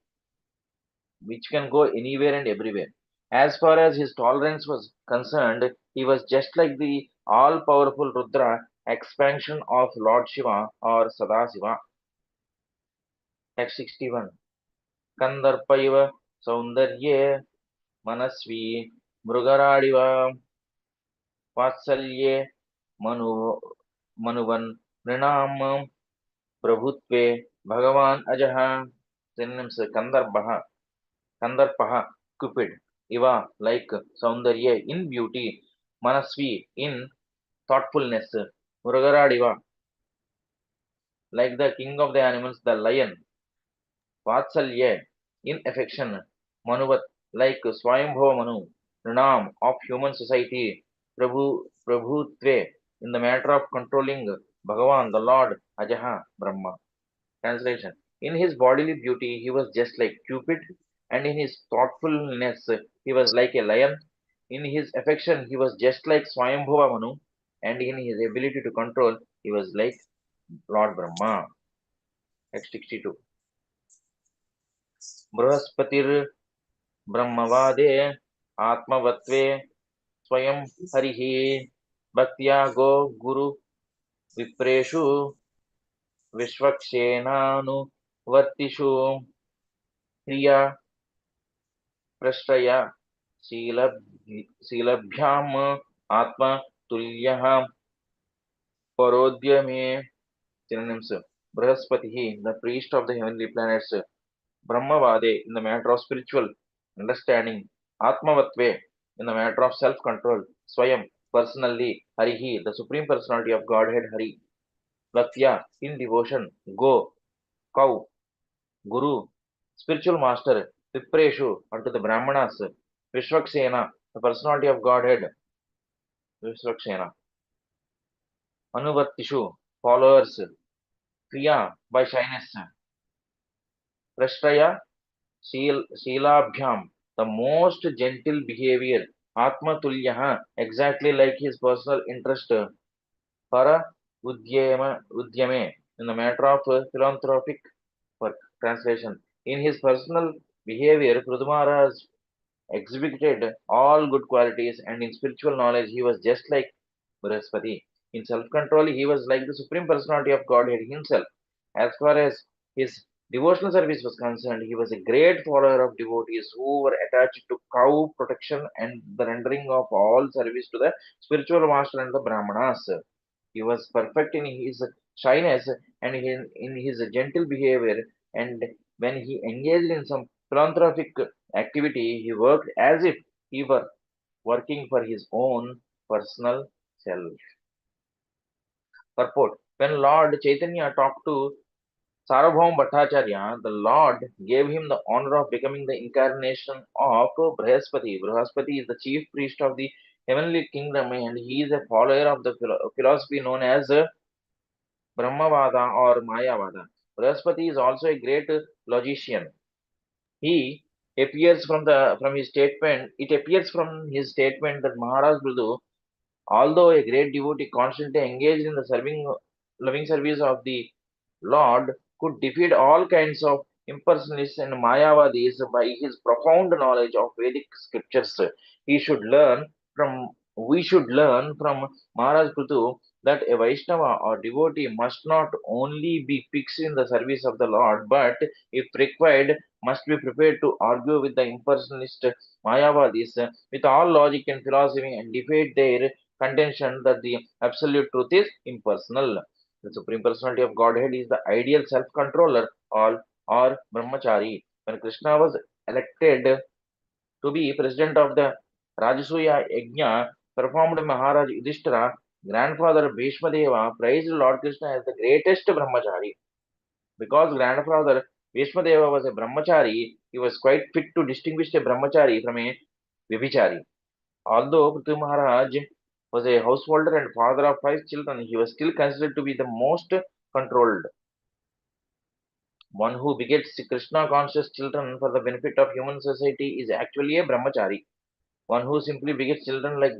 which can go anywhere and everywhere. As far as his tolerance was concerned, he was just like the all-powerful Rudra expansion of Lord Shiva or Sadasiva. Text 61. Kandarpaiva Saundarye Manasvi Mrugaradiva Vatsalye Manuvan Nrinam Prabhutve Bhagavan Ajaha. Synonyms: Kandarpaha, Cupid; Iva, like; Saundarya, in beauty; Manasvi, in thoughtfulness; Mrugaradiva, like the king of the animals, the lion; Vatsalya, in affection; Manuvat, like Swayambhava Manu; Nrinam, of human society; Prabhutve, in the matter of controlling; Bhagavan, the Lord; Ajaha, Brahma. Translation: in his bodily beauty he was just like Cupid, and in his thoughtfulness he was like a lion. In his affection he was just like Swayambhuva Manu, and in his ability to control he was like Lord Brahma. Text 62. Brahaspatir Brahmavade Atmavatve Swayam Harihi Bhaktya Go Guru Vipreshu Vishwakshenanu Vartishu Kriya Prashraya शीलभ्याम आत्मा तुल्यः parodhya me. Synonyms: Brahaspati, the priest of the heavenly planets; Brahmavade, in the matter of spiritual understanding; Atmavatve, in the matter of self-control; Swayam, personally; Harihi, the supreme personality of Godhead Hari; Bhaktya, in devotion; Go, cow; Guru, spiritual master; Vipreshu, unto the Brahmanas; Vishwaksena, the personality of Godhead Vishwaksena; Anuvartishu, followers; Kriya, by shyness; Prashraya, Sheelabhyam, the most gentle behavior; Atma Tulyaha, exactly like his personal interest; Para Udyame, in the matter of philanthropic work. Translation: in his personal behavior, Prudhumaharaj exhibited all good qualities, and in spiritual knowledge he was just like Brihaspati. In self-control he was like the supreme personality of Godhead himself. As far as his devotional service was concerned, he was a great follower of devotees who were attached to cow protection and the rendering of all service to the spiritual master and the Brahmanas. He was perfect in his shyness and in his gentle behavior, and when he engaged in some philanthropic activity, he worked as if he were working for his own personal self. Purport. When Lord Chaitanya talked to Sarvabhaum Bhattacharya, the Lord gave him the honor of becoming the incarnation of Brihaspati. Brihaspati is the chief priest of the heavenly kingdom, and he is a follower of the philosophy known as Brahmavada or Mayavada. Brihaspati is also a great logician. He appears from his statement. It appears from his statement that Maharaj Bridu, although a great devotee constantly engaged in the loving service of the Lord, could defeat all kinds of impersonalists and Mayavadis by his profound knowledge of Vedic scriptures. He should learn we should learn from Maharaj Prutu that a Vaishnava or devotee must not only be fixed in the service of the Lord, but if required, must be prepared to argue with the impersonalist Mayavadis with all logic and philosophy and defeat their contention that the absolute truth is impersonal. The Supreme Personality of Godhead is the ideal self-controller or Brahmachari. When Krishna was elected to be president of the Rajasuya Yajna performed Maharaj Yudhishthira, grandfather Bhishmadeva praised Lord Krishna as the greatest Brahmachari. Because grandfather Bhishmadeva was a Brahmachari, he was quite fit to distinguish a Brahmachari from a Vibhichari. Although Prithu Maharaj was a householder and father of 5 children, he was still considered to be the most controlled. One who begets Krishna conscious children for the benefit of human society is actually a brahmachari. One who simply begets children like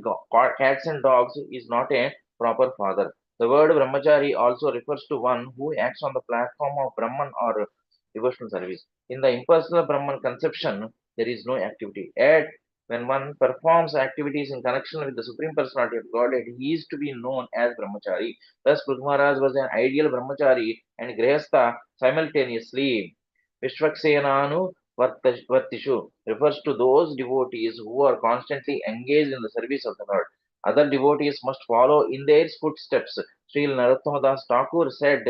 cats and dogs is not a proper father. The word brahmachari also refers to one who acts on the platform of Brahman or devotional service. In the impersonal Brahman conception, there is no activity. Yet, when one performs activities in connection with the Supreme Personality of Godhead, he is to be known as brahmachari. Thus, Prithu Maharaj was an ideal brahmachari and grihastha simultaneously. Vishwaksenanu Vartishu refers to those devotees who are constantly engaged in the service of the Lord. Other devotees must follow in their footsteps. Sri Narottama Das Thakur said,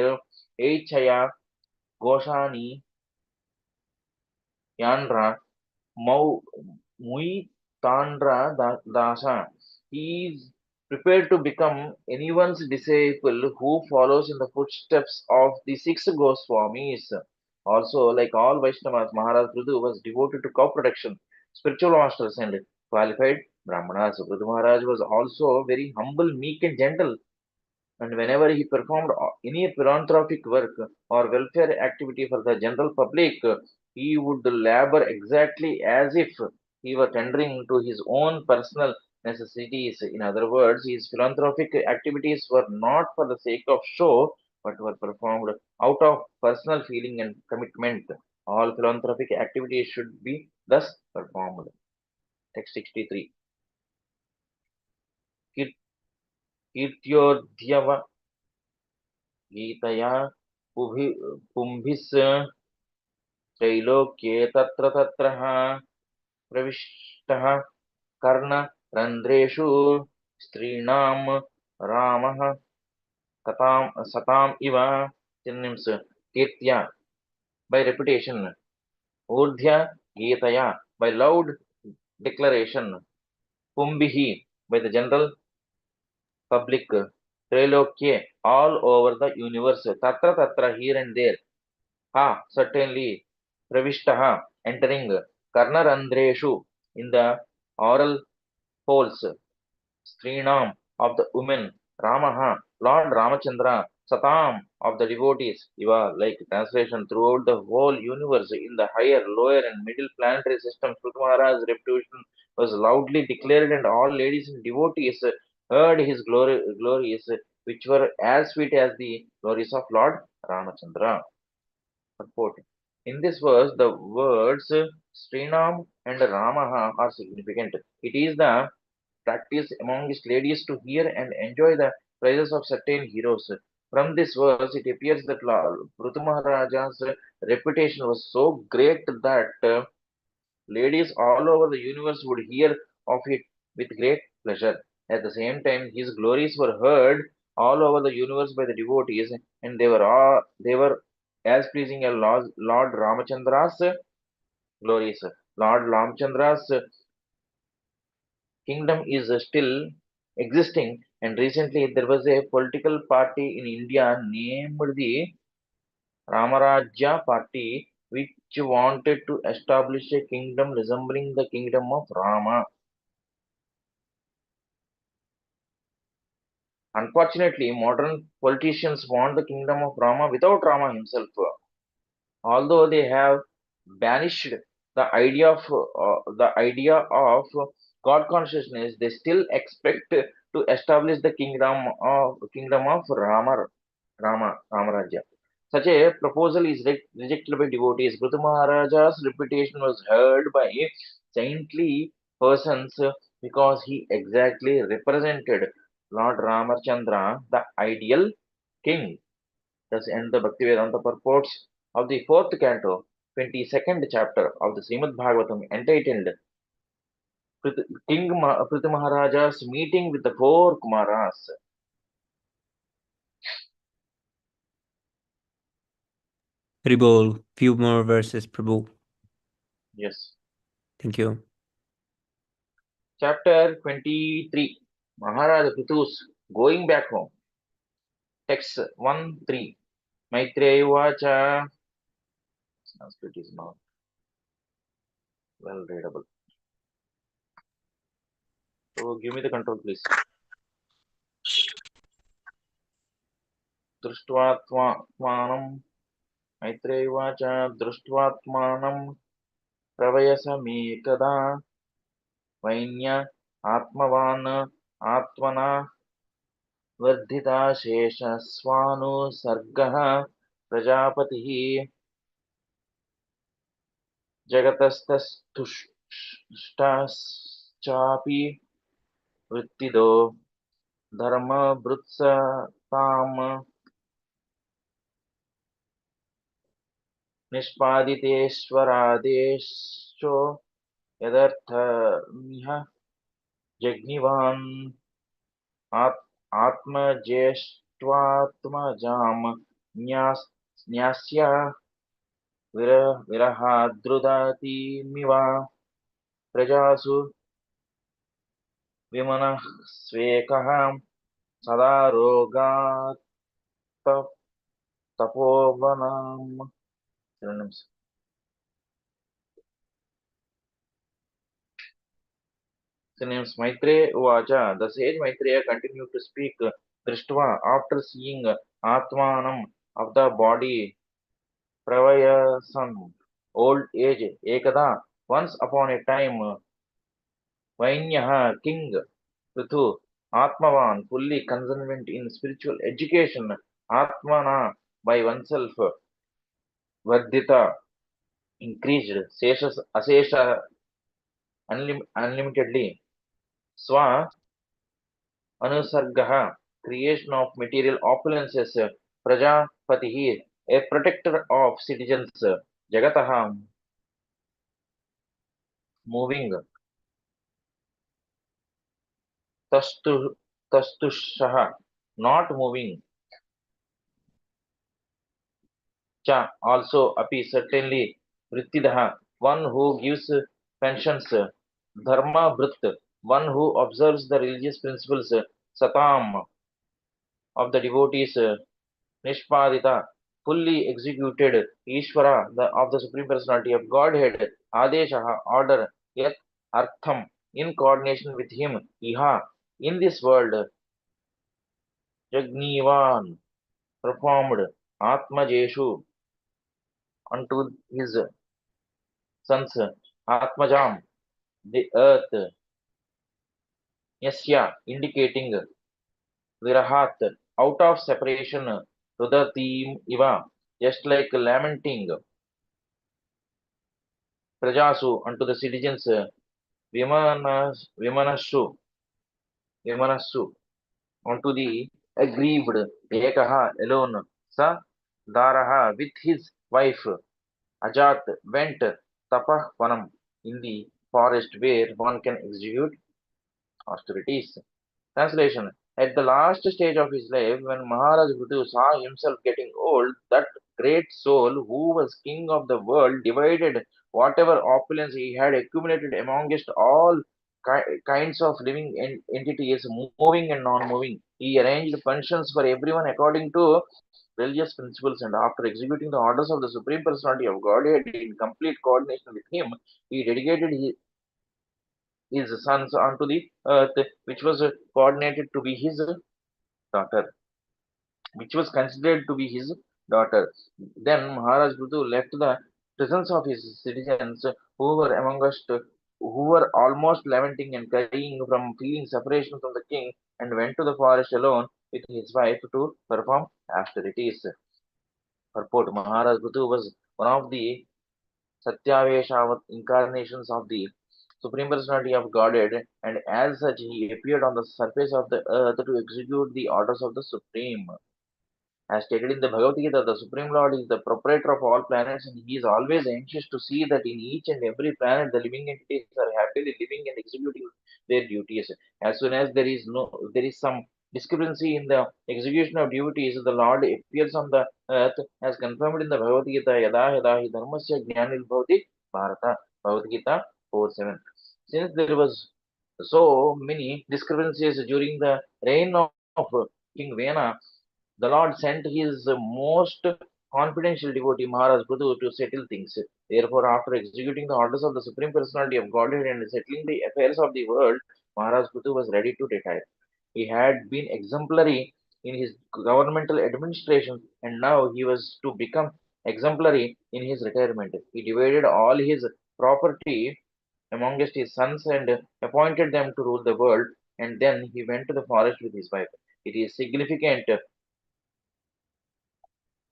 Eichaya Goshani Yandra Mau Mui Tandra Dasa. He is prepared to become anyone's disciple who follows in the footsteps of the 6 Goswamis. Also, like all Vaishnavas, Maharaj Prudu was devoted to cow protection, spiritual masters, and qualified Brahmanas. Prudu Maharaj was also very humble, meek, and gentle. And whenever he performed any philanthropic work or welfare activity for the general public, he would labor exactly as if he were tendering to his own personal necessities. In other words, his philanthropic activities were not for the sake of show, but were performed out of personal feeling and commitment. All philanthropic activities should be thus performed. Text 63. Kirtyodyava गीतया पुंभिस् त्रैलोक्ये तत्र तत्रः प्रविष्टः कर्णरन्ध्रेषु स्त्रीणां रामः कथां सताम् इव. Synonyms: kirtya by reputation, urdhya gitaya by loud declaration, pumbhihi by the general public, trilokye all over the universe, tatra tatra here and there, ha certainly, pravishtaha entering, karnarandreshu in the oral holes, strinam of the women, Ramaha Lord Ramachandra, Satam of the devotees, Iva like translation throughout the whole universe in the higher, lower, and middle planetary systems. Maharaj's reputation was loudly declared, and all ladies and devotees heard his glories, which were as sweet as the glories of Lord Ramachandra. Purport. In this verse, the words Srinam and Ramaha are significant. It is the practice amongst ladies to hear and enjoy the praises of certain heroes. From this verse, it appears that Prithu Maharaja's reputation was so great that ladies all over the universe would hear of it with great pleasure. At the same time, his glories were heard all over the universe by the devotees, and they were as pleasing as Lord Ramachandra's glories. Lord Ramachandra's kingdom is still existing, and recently there was a political party in India named the Ramarajya Party, which wanted to establish a kingdom resembling the kingdom of Rama. Unfortunately, modern politicians want the kingdom of Rama without Rama himself. Although they have banished the idea of God consciousness, they still expect to establish the kingdom of Ramarajya. Such a proposal is rejected by devotees. Prithu Maharaja's reputation was heard by saintly persons because he exactly represented Lord Ramachandra, the ideal king. Thus end the Bhaktivedanta purports of the fourth canto, 22nd chapter of the Śrīmad-Bhāgavatam, entitled Prithu Maharaja's meeting with the four Kumaras. Haribol, few more verses, Prabhu. Yes. Thank you. Chapter 23. Maharaja Prithu's going back home. Text 1-3. Maitreya Uvacha. Sanskrit is not well readable. So give me the control, please. Drishtvatmanam. Maitreya Uvacha. Drishtvatmanam. Pravayasam वैन्य आत्मवान् आत्मना वर्धिता शेषस्वानुसर्गः प्रजापतिः जगतस्तुष्टाश्चापि वृत्तिदो धर्मभृत्सताम् निष्पादितेश्वरादेशो यदर्थमिह जग्निवान् आत्मज्येष्ठ्वात्मजां न्यास्य विरहाद्रुदतीमिव प्रजासु विमनः स्वेकः सदा रोगात् तपोवनम्. Synonyms. Maitreya Uvacha. The sage Maitreya continued to speak. Drishtva, after seeing Atmanam of the body, Pravayasan, old age, Ekada, once upon a time, Vainyaha, king, Prithu, Atmavan, fully concerned in spiritual education, Atmana, by oneself, Vardita, increased, Seshas, Asesha, unlimitedly, Swa, Anusargaha, creation of material opulences, Prajapatihi, a protector of citizens, Jagataha, moving, Tastushaha, not moving, Cha, also Api, certainly, Vrittidaha, one who gives pensions, Dharma Bhrit, one who observes the religious principles, Satam, of the devotees, Nishpadita, fully executed, Ishvara, of the Supreme Personality of Godhead, Adeshaha, order, Yat Artham, in coordination with him, Iha, in this world, Jagnivan, performed, Atmajeshu, unto his sons, Atmajam, the earth, Yasya, indicating Virahat, out of separation, to the theme Iva, just like lamenting, Prajasu, unto the citizens, Vimanassu, unto the aggrieved Ekaha alone, Sa Daraha with his wife Ajat went Tapahvanam in the forest where one can execute austerities. Translation. At the last stage of his life, when Maharaj Prithu saw himself getting old, that great soul who was king of the world divided whatever opulence he had accumulated amongst all kinds of living entities, moving and non-moving. He arranged pensions for everyone according to religious principles, and after executing the orders of the Supreme Personality of Godhead in complete coordination with him, he dedicated his sons unto the earth, which was coordinated to be his daughter, which was considered to be his daughter. Then Maharaj Prithu left the presence of his citizens who were among us, who were almost lamenting and crying from feeling separation from the king, and went to the forest alone with his wife to perform austerities. Purport. Maharaj Prithu was one of the Satyaveshavat incarnations of the Supreme Personality of Godhead, and as such he appeared on the surface of the earth to execute the orders of the Supreme. As stated in the Bhagavad Gita, the Supreme Lord is the proprietor of all planets, and he is always anxious to see that in each and every planet the living entities are happily living and executing their duties. As soon as there is some discrepancy in the execution of duties, the Lord appears on the earth, as confirmed in the Bhagavad Gita, Yada Yada Hi Dharmasya Jnanil Bhavati Bharata, Bhagavad Gita 4:7. Since there was so many discrepancies during the reign of King Vena, the Lord sent his most confidential devotee Maharaj Prithu to settle things. Therefore, after executing the orders of the Supreme Personality of Godhead and settling the affairs of the world, Maharaj Prithu was ready to retire. He had been exemplary in his governmental administration, and now he was to become exemplary in his retirement. He divided all his property amongst his sons and appointed them to rule the world, and then he went to the forest with his wife. It is significant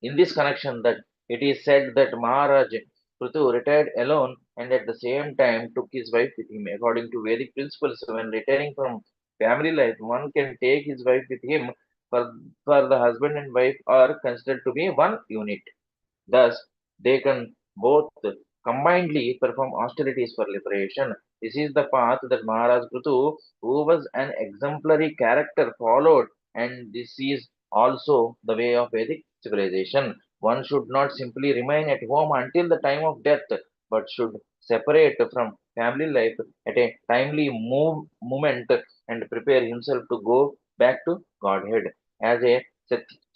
in this connection that it is said that Maharaj Prithu retired alone and at the same time took his wife with him. According to Vedic principles, when retiring from family life, one can take his wife with him, for the husband and wife are considered to be one unit. Thus, they can both combinedly perform austerities for liberation. This is the path that Maharaj Prithu, who was an exemplary character, followed, and this is also the way of Vedic civilization. One should not simply remain at home until the time of death, but should separate from family life at a timely moment and prepare himself to go back to Godhead. As a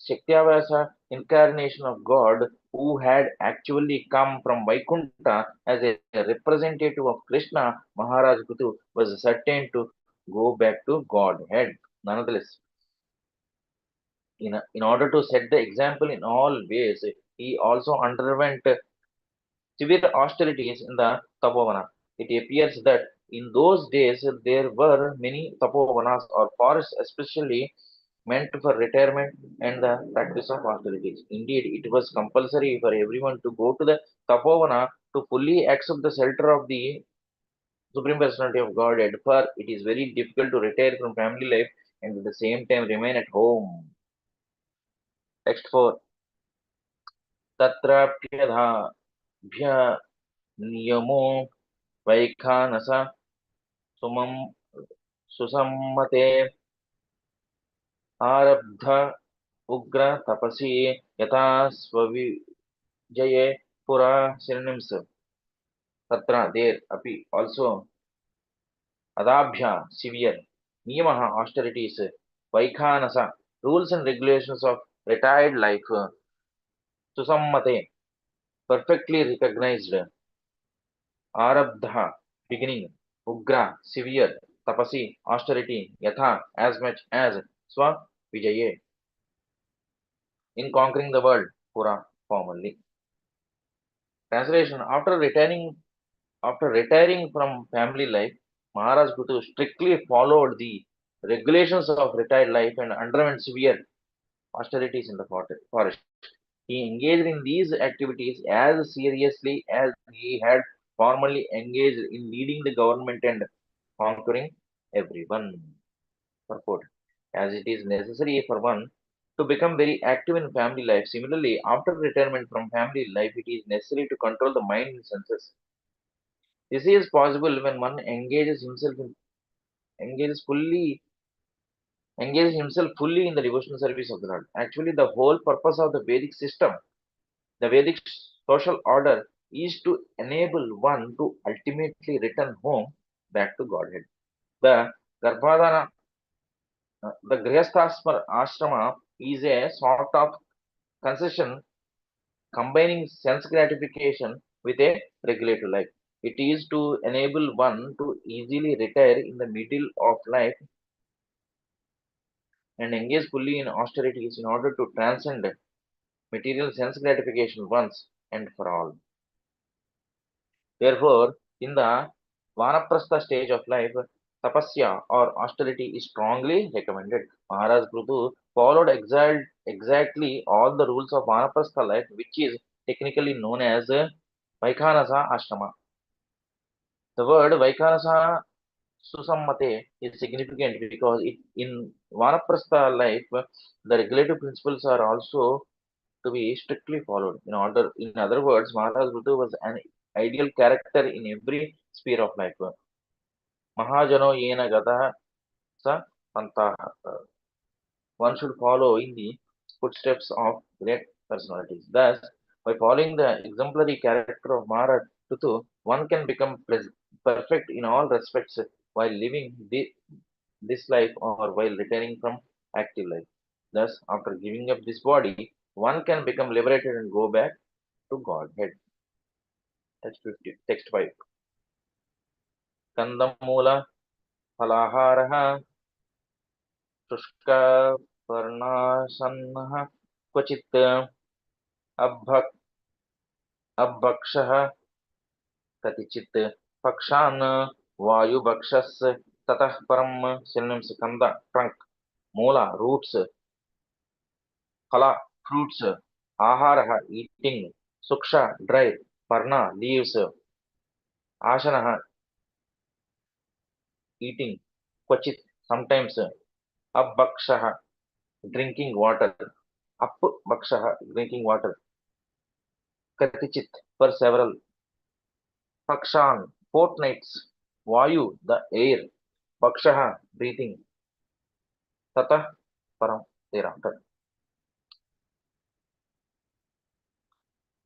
Shaktyavasa incarnation of God, who had actually come from Vaikuntha as a representative of Krishna, Maharaj Prithu was certain to go back to Godhead. Nonetheless, in order to set the example in all ways, he also underwent severe austerities in the Tapovana. It appears that in those days there were many Tapovanas or forests especially meant for retirement and the practice of austerities. Indeed, it was compulsory for everyone to go to the Tapovana to fully accept the shelter of the Supreme Personality of Godhead, for it is very difficult to retire from family life and at the same time remain at home. Text 4. Tatrapyadhabhya niyamo vaikhanasa sumam susammate आरब्ध उग्र तपसी यथा स्वविजये पुरा synonyms. Tatra there api also adabhya severe niyamaha austerities vaikhanasa rules and regulations of retired life susammate perfectly recognized arabdha beginning ugra severe tapasi austerity yatha as much as swa vijaye in conquering the world pura formally. Translation. After retiring from family life, Maharaj Prithu strictly followed the regulations of retired life and underwent severe austerities in the forest. He engaged in these activities as seriously as he had formerly engaged in leading the government and conquering everyone. Purport. as it is necessary for one to become very active in family life. Similarly, after retirement from family life, it is necessary to control the mind and senses. This is possible when one engages fully engages himself fully in the devotional service of the Lord. Actually, the whole purpose of the Vedic system, the Vedic social order, is to enable one to ultimately return home back to Godhead. The Garbhadana, the Grihasthasma ashrama is a sort of concession combining sense gratification with a regulative life. It is to enable one to easily retire in the middle of life and engage fully in austerities in order to transcend material sense gratification once and for all. Therefore, in the Vanaprastha stage of life, tapasya or austerity is strongly recommended. Maharaj Prutu followed exactly all the rules of Vanaprastha life, which is technically known as Vaikhanasa Ashrama. The word Vaikhanasa Susammate is significant because in Vanaprastha life, the regulative principles are also to be strictly followed. In other words, Maharaj Buddha was an ideal character in every sphere of life. Mahajano yena gata sa pantaha. One should follow in the footsteps of great personalities. Thus, by following the exemplary character of Maharaj Tutu, one can become perfect in all respects while living this life or while retiring from active life. Thus, after giving up this body, one can become liberated and go back to Godhead. Text 50, text 5. Kandamula Falaharaha Tushka Parnasanah Kvachit Abhak Abhakshaha Katichit Pakshan Vayu Bhakshas Tatah Param synonyms Kanda trunk Mula roots Phala fruits Aharaha eating Suksha dry Parna leaves Ashanaha eating Kvachit sometimes Abhakshaha drinking water Abhakshaha drinking water Katichit for several Pakshan fortnights Vayu the air Bhakshaha breathing Tatah param thereafter.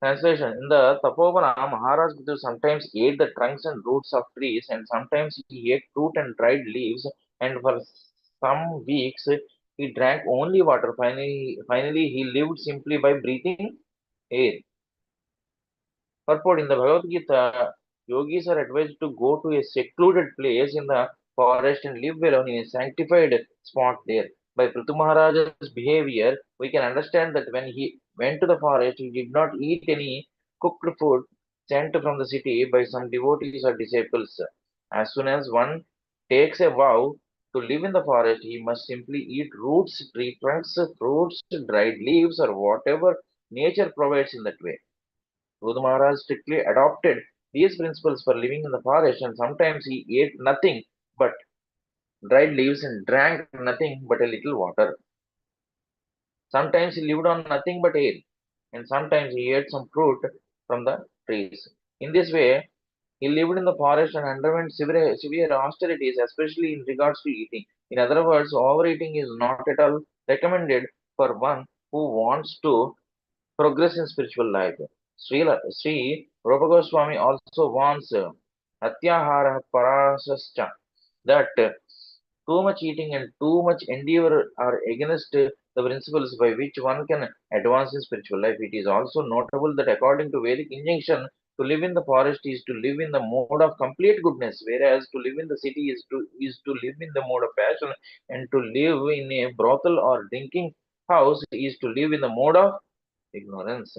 Translation: In the Tapovana, Maharaj Buddha sometimes ate the trunks and roots of trees, and sometimes he ate fruit and dried leaves, and for some weeks he drank only water. Finally, he lived simply by breathing air. Purport: In the Bhagavad Gita, yogis are advised to go to a secluded place in the forest and live alone in a sanctified spot there. By Prithu Maharaj's behavior, we can understand that when he went to the forest, he did not eat any cooked food sent from the city by some devotees or disciples. As soon as one takes a vow to live in the forest, he must simply eat roots, tree trunks, fruits, dried leaves, or whatever nature provides in that way. Guru Maharaj strictly adopted these principles for living in the forest, and sometimes he ate nothing but dried leaves and drank nothing but a little water. Sometimes he lived on nothing but air, and sometimes he ate some fruit from the trees. In this way, he lived in the forest and underwent severe austerities, especially in regards to eating. In other words, overeating is not at all recommended for one who wants to progress in spiritual life. Sri Rupa Goswami also warns Atyahara Parasascha that too much eating and too much endeavor are against the principles by which one can advance in spiritual life. It is also notable that according to Vedic injunction, to live in the forest is to live in the mode of complete goodness, whereas to live in the city is to live in the mode of passion, and to live in a brothel or drinking house is to live in the mode of ignorance.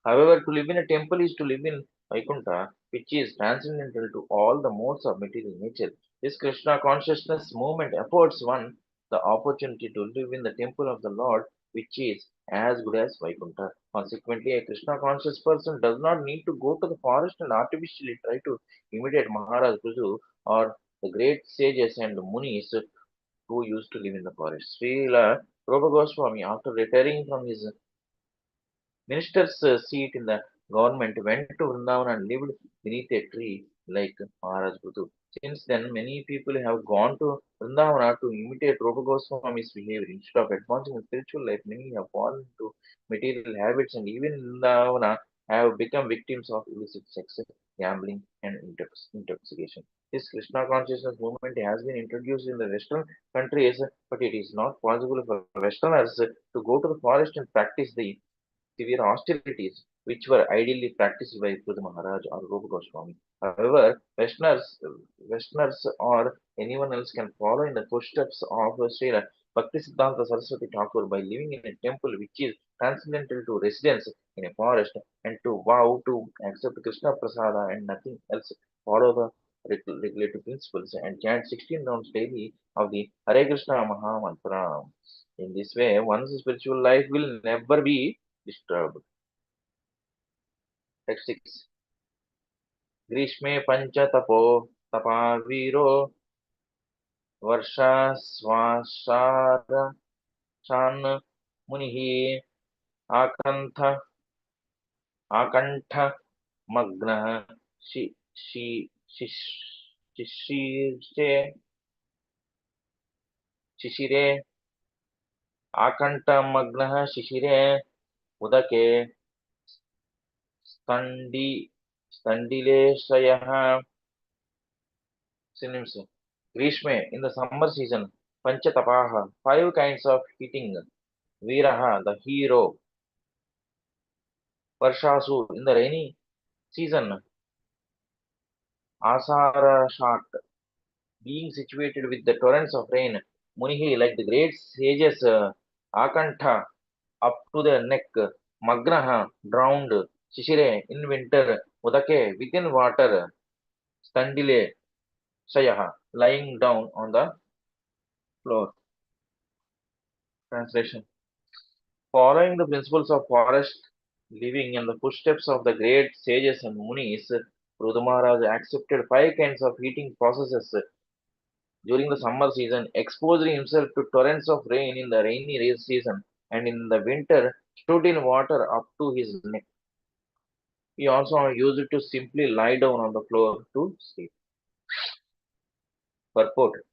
However, to live in a temple is to live in Vaikuntha, which is transcendental to all the modes of material nature. This Krishna consciousness movement affords one the opportunity to live in the temple of the Lord, which is as good as Vaikuntha. Consequently, a Krishna conscious person does not need to go to the forest and artificially try to imitate Maharaj Pruju or the great sages and munis who used to live in the forest. Srila Rupa Goswami, after retiring from his minister's seat in the government, went to Vrindavan and lived beneath a tree like Maharaj Prutu. Since then, many people have gone to Vrindavana to imitate Rupa Goswami's behavior. Instead of advancing in spiritual life, many have fallen into material habits and even in Vrindavana have become victims of illicit sex, gambling, and intoxication. This Krishna consciousness movement has been introduced in the Western countries, but it is not possible for Westerners to go to the forest and practice the severe austerities which were ideally practiced by Prudu Maharaj or Rupa Goswami. However, Westerners or anyone else can follow in the footsteps of Srila Bhaktisiddhanta Saraswati Thakur by living in a temple which is transcendental to residence in a forest and to vow to accept Krishna Prasada and nothing else. Follow the regulative principles and chant 16 rounds daily of the Hare Krishna Maha Mantra. In this way, one's spiritual life will never be disturbed. Text 6. ग्रीष्मे पंच तपो तपावीरो वर्षाश्वासारशान् मुनिः आकण्ठ आकण्ठमग्नः शिशिरे शिशिरे आकण्ठमग्नः शिशिरे उदके standileshayah. Synonyms. Grishme, in the summer season, Panchatapaha, 5 kinds of heating. Viraha, the hero. Varshasu, in the rainy season, Asarashat, being situated with the torrents of rain. Munihi, like the great sages, Akantha, up to the neck. Magnaha, drowned. Shishire, in winter. Udake, within water. Standile, Shayaha, lying down on the floor. Translation. Following the principles of forest living in the footsteps of the great sages and munis, Prudu Maharaj accepted 5 kinds of heating processes during the summer season, exposing himself to torrents of rain in the rainy season, and in the winter stood in water up to his neck. He also used to simply lie down on the floor to sleep. Purport.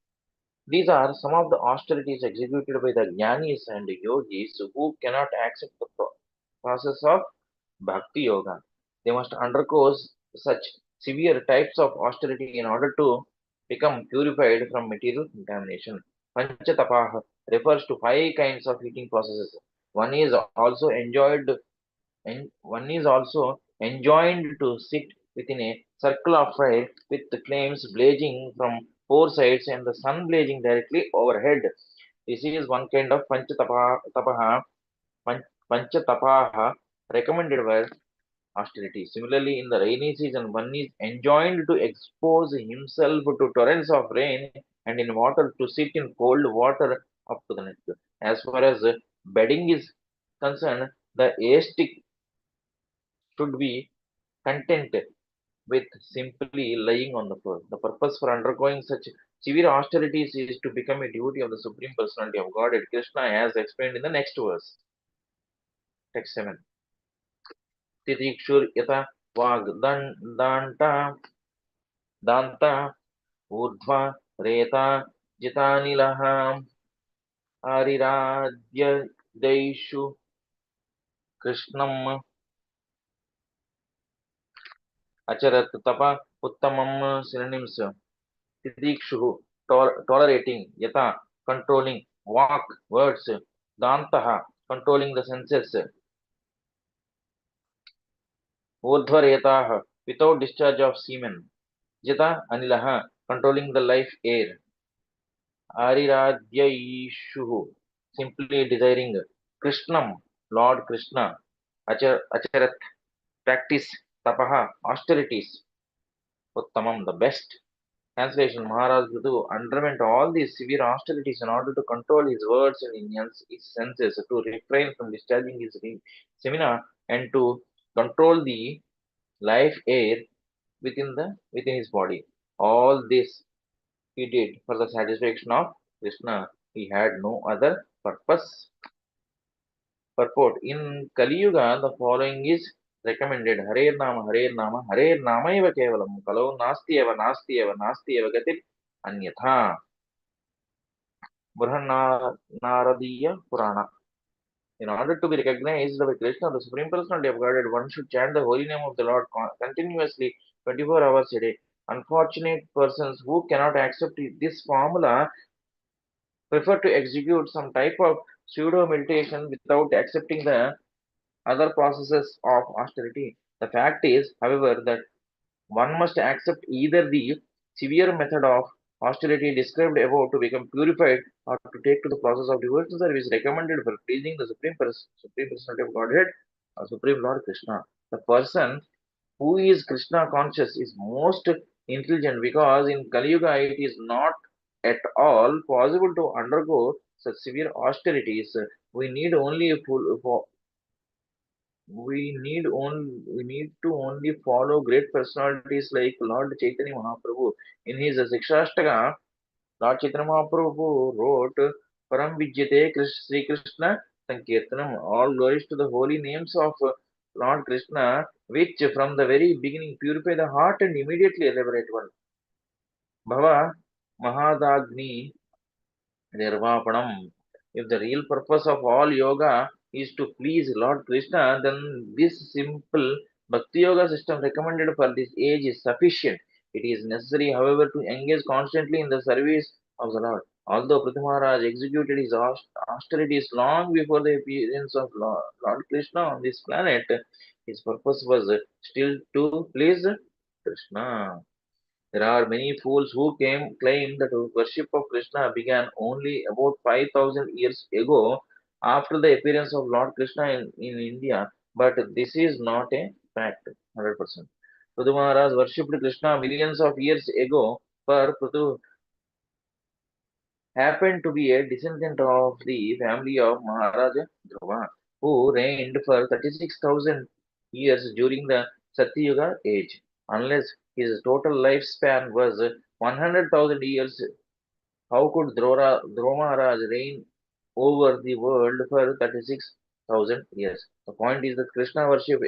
These are some of the austerities executed by the jnanis and yogis who cannot accept the process of bhakti yoga. They must undergo such severe types of austerity in order to become purified from material contamination. Panchatapaha refers to 5 kinds of heating processes. One is also enjoined to sit within a circle of fire with the flames blazing from 4 sides and the sun blazing directly overhead. This is one kind of panchatapaha recommended by austerity. Similarly, in the rainy season, one is enjoined to expose himself to torrents of rain and in water to sit in cold water up to the neck. As far as bedding is concerned, the ascetic should be content with simply lying on the floor. The purpose for undergoing such severe austerities is to become a devotee of the Supreme Personality of Godhead, Krishna, as explained in the next verse. Text 7. Titikshur yata danta urdhva reta jitanilaha ariradya daishu krishnam acharat tapa uttamam. Synonyms. Tidikshu, tolerating. Yata, controlling. Vak, words. Dantaha, controlling the senses. Urdhvaretaha, without discharge of semen. Jita, anilaha, controlling the life air. Ariradhyaishu, simply desiring. Krishnam, Lord Krishna. Acharat, practice. Tapaha, austerities. Uttamam, the best. Translation. Maharaj Prithu underwent all these severe austerities in order to control his words and his senses, to refrain from discharging his semina, and to control the life air within his body. All this he did for the satisfaction of Krishna. He had no other purpose. Purport. In Kali Yuga, the following is recommended. Hare Nama, Hare Nama eva kevalam. Kalau nasti eva gatir anyatha. Naradiya Purana. In order to be recognized by Krishna, the Supreme Personality of Godhead, one should chant the holy name of the Lord continuously 24 hours a day. Unfortunate persons who cannot accept this formula prefer to execute some type of pseudo meditation without accepting the other processes of austerity. The fact is, however, that one must accept either the severe method of austerity described above to become purified or to take to the process of devotional service recommended for pleasing the Supreme Personality of Godhead or Supreme Lord Krishna. The person who is Krishna conscious is most intelligent because in Kali Yuga it is not at all possible to undergo such severe austerities. We need only we need to only follow great personalities like Lord Chaitanya Mahaprabhu. In his Sikshashtaka, Lord Chaitanya Mahaprabhu wrote Param Vidyate Sri Krishna Sankirtanam. All glories to the holy names of Lord Krishna, which from the very beginning purify the heart and immediately liberate one. Bhava Mahadagni Nirvapanam. If the real purpose of all yoga is to please Lord Krishna, then this simple Bhakti Yoga system recommended for this age is sufficient. It is necessary, however, to engage constantly in the service of the Lord. Although Prithu Maharaj executed his austerities long before the appearance of Lord Krishna on this planet, his purpose was still to please Krishna. There are many fools who claim that worship of Krishna began only about 5,000 years ago after the appearance of Lord Krishna in India, but this is not a fact, 100%. Prithu Maharaj worshipped Krishna millions of years ago, for Prithu happened to be a descendant of the family of Maharaja Dhruva, who reigned for 36,000 years during the Satyuga age. Unless his total lifespan was 100,000 years, how could Dhruva Maharaj reign over the world for 36,000 years? The point is that Krishna worship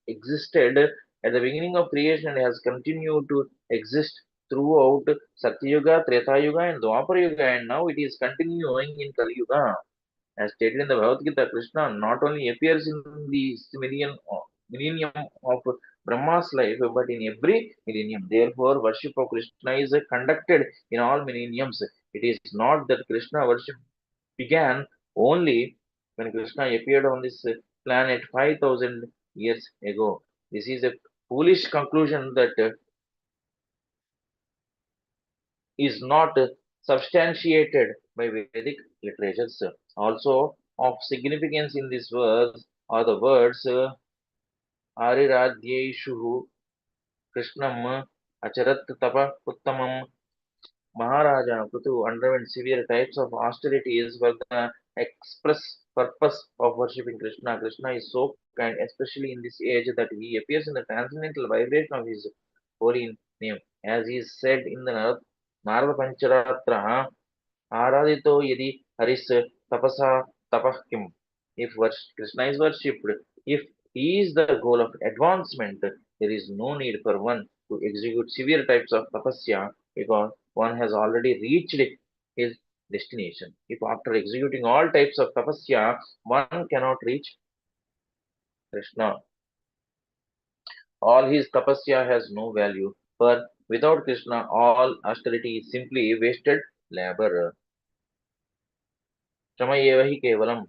existed at the beginning of creation and has continued to exist throughout Satyuga, Treta Yuga, and Dwapara Yuga, and now it is continuing in Kali Yuga. As stated in the Bhagavad Gita, Krishna not only appears in the millennium of Brahma's life, but in every millennium. Therefore, worship of Krishna is conducted in all millenniums. It is not that Krishna worship began only when Krishna appeared on this planet 5,000 years ago. This is a foolish conclusion that is not substantiated by Vedic literatures. Also, of significance in this verse are the words Ariradhyeshu Krishnam Acharat Tapa Uttamam. Maharaja Prithu underwent severe types of austerities for the express purpose of worshipping Krishna. Krishna is so kind, especially in this age, that he appears in the transcendental vibration of his holy name. As is said in the Narada Pancharatra, Aradito yadi haris tapasa tapahkim. If Krishna is worshipped, if he is the goal of advancement, there is no need for one to execute severe types of tapasya because one has already reached his destination. If after executing all types of tapasya, one cannot reach Krishna, all his tapasya has no value. For without Krishna, all austerity is simply wasted labor. Shama eva hi kevalam.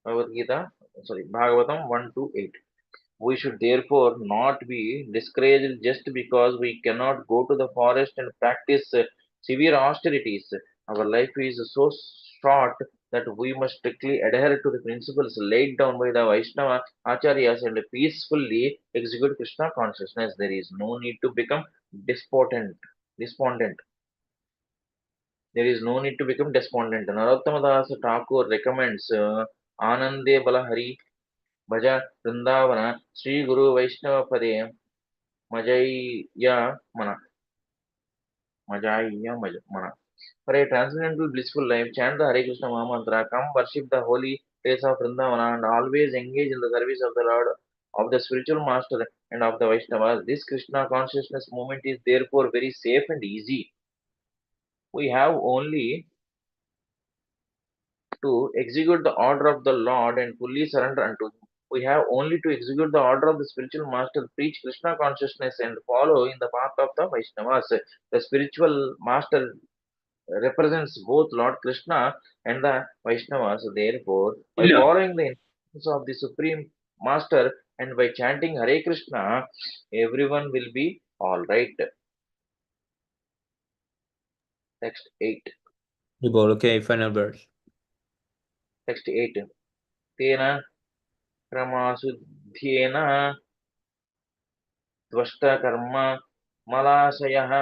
Bhagavad Gita, Bhagavatam 1 to 8. We should therefore not be discouraged just because we cannot go to the forest and practice severe austerities. Our life is so short that we must strictly adhere to the principles laid down by the Vaishnava Acharyas and peacefully execute Krishna consciousness. There is no need to become despondent. There is no need to become despondent. Narottama Das Thakur recommends Anande Balahari Bhaja Vrindavana Sri Guru Vaishnava Pade Majaya Mana. Majaya Mana. For a transcendental blissful life, chant the Hare Krishna Mahamantra, come worship the holy place of Vrindavana, and always engage in the service of the Lord, of the spiritual master, and of the Vaishnavas. This Krishna consciousness movement is therefore very safe and easy. We have only to execute the order of the Lord and fully surrender unto Him. We have only to execute the order of the spiritual master, preach Krishna consciousness, and follow in the path of the Vaishnavas. The spiritual master represents both Lord Krishna and the Vaishnavas. Therefore, by following the instructions of the Supreme Master and by chanting Hare Krishna, everyone will be all right. Text 8. Okay, final verse. Text 8. Tena kramasudhyena त्वष्टकर्म मलाशयः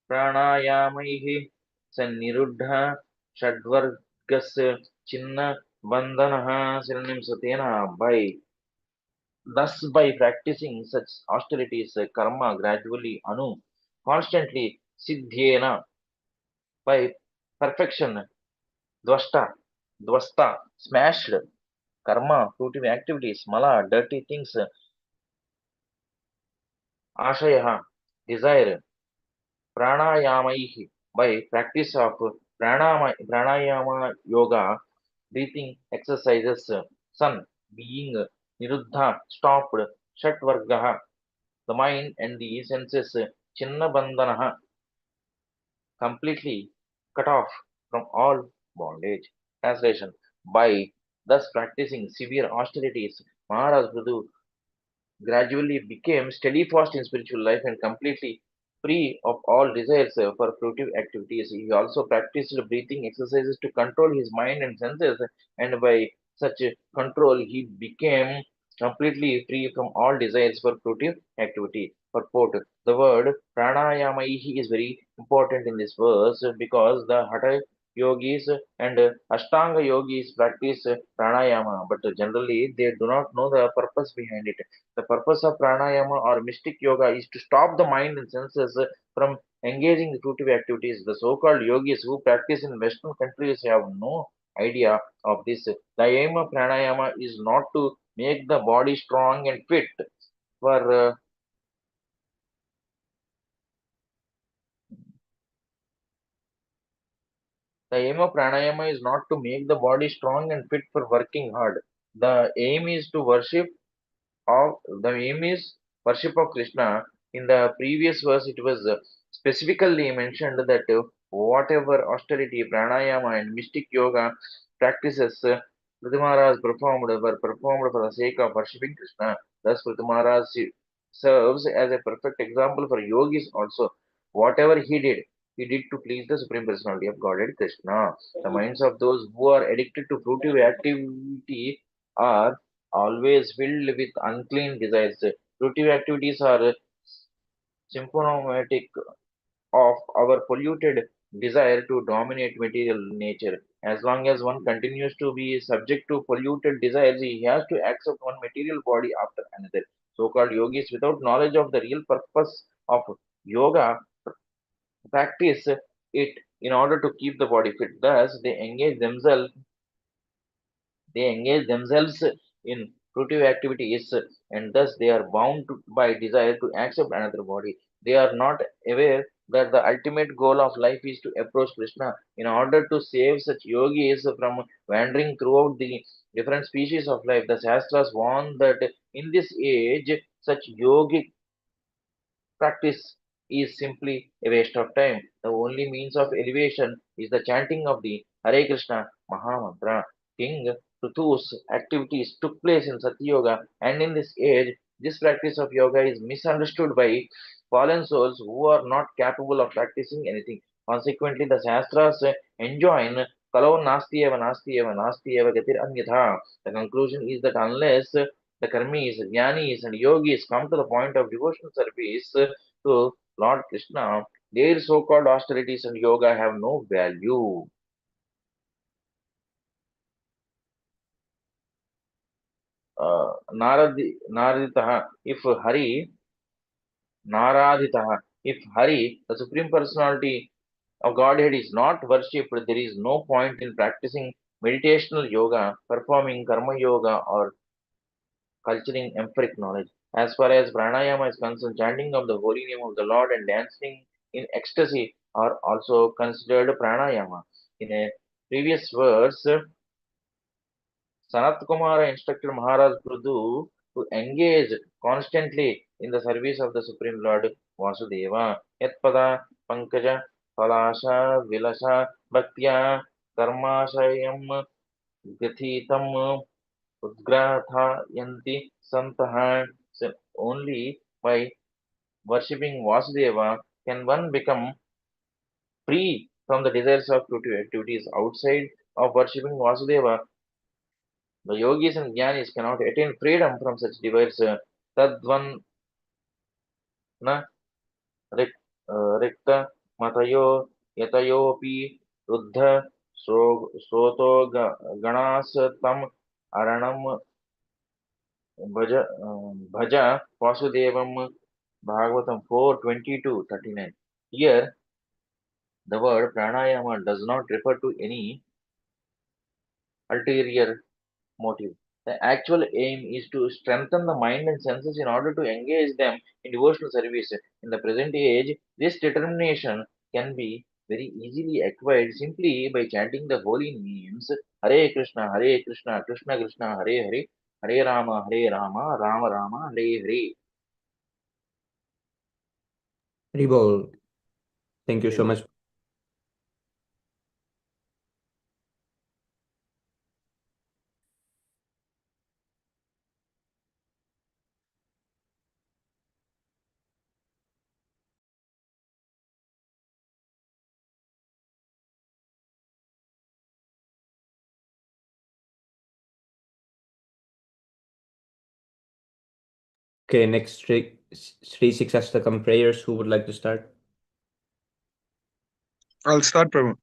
प्राणायामैः सन्निरुद्धः षड्वर्गस्य छिन्न बन्धनः synonyms tena thus by practicing such austerities karma gradually constantly siddhyena by perfection dvasta smashed karma fruitive activities mala dirty things ashaya desire pranayamaihi by practice of pranayama yoga breathing exercises sun being niruddha stopped shatvargaha the mind and the senses chinnabandhanaha completely cut off from all bondage. Translation: by thus practicing severe austerities, Maharaj Pradhu gradually became steadfast in spiritual life and completely free of all desires for fruitive activities. He also practiced breathing exercises to control his mind and senses, and by such control, he became completely free from all desires for fruitive activity. Purport: the word pranayamaihi is very important in this verse because the Hatha yogis and Ashtanga yogis practice pranayama, but generally they do not know the purpose behind it. The purpose of pranayama or mystic yoga is to stop the mind and senses from engaging in fruitive activities. The so-called yogis who practice in Western countries have no idea of this. The aim of pranayama is not to make the body strong and fit for the aim of pranayama is not to make the body strong and fit for working hard. The aim is to of the aim is worship of Krishna. In the previous verse, it was specifically mentioned that whatever austerity, pranayama, and mystic yoga practices Prithvimaraj performed were performed for the sake of worshipping Krishna. Thus, Prithvimaraj serves as a perfect example for yogis also. Whatever he did to please the Supreme Personality of Godhead Krishna. The minds of those who are addicted to fruitive activity are always filled with unclean desires. Fruitive activities are symptomatic of our polluted desire to dominate material nature. As long as one continues to be subject to polluted desires, he has to accept one material body after another. So-called yogis, without knowledge of the real purpose of yoga, practice it in order to keep the body fit. Thus, they engage themselves in fruitive activities and thus they are bound by desire to accept another body. They are not aware that the ultimate goal of life is to approach Krishna. In order to save such yogis from wandering throughout the different species of life, the Shastras warn that in this age, such yogic practice is simply a waste of time. The only means of elevation is the chanting of the Hare Krishna Mahamantra. King Prithu's activities took place in Satya Yoga, and in this age, this practice of yoga is misunderstood by fallen souls who are not capable of practicing anything. Consequently, the Shastras enjoin Kalau nasti eva nasti eva gatir anyatha. The conclusion is that unless the karmis, jnanis, and yogis come to the point of devotional service to Lord Krishna, their so-called austerities and yoga have no value. Naraditaha, if Hari, the Supreme Personality of Godhead is not worshipped, there is no point in practicing meditational yoga, performing karma yoga, or culturing empiric knowledge. As far as pranayama is concerned, chanting of the holy name of the Lord and dancing in ecstasy are also considered pranayama. In a previous verse, Sanat Kumara instructed Maharaj Prudu to engage constantly in the service of the Supreme Lord Vasudeva. Yatpada Pankaja Palasha Vilasha Bhaktya Karmashayam Gathitam Udgrathayanti Santaha. So only by worshipping Vasudeva can one become free from the desires of activities outside of worshipping Vasudeva. The yogis and jnanis cannot attain freedom from such desires. Tadvan na rikta matayo yatayopi ruddha sroto ganas tam aranam bhaja vasudevam Bhagavatam 4:20-39. Here, the word pranayama does not refer to any ulterior motive. The actual aim is to strengthen the mind and senses in order to engage them in devotional service. In the present age, this determination can be very easily acquired simply by chanting the holy names Hare Krishna, Krishna Krishna, Hare Hare, Hare Rama, Rama Rama, Hare Hare. Ribol, thank you Hare so Bol. much. Okay, next three six Astakam prayers. Who would like to start? I'll start, Prabhu.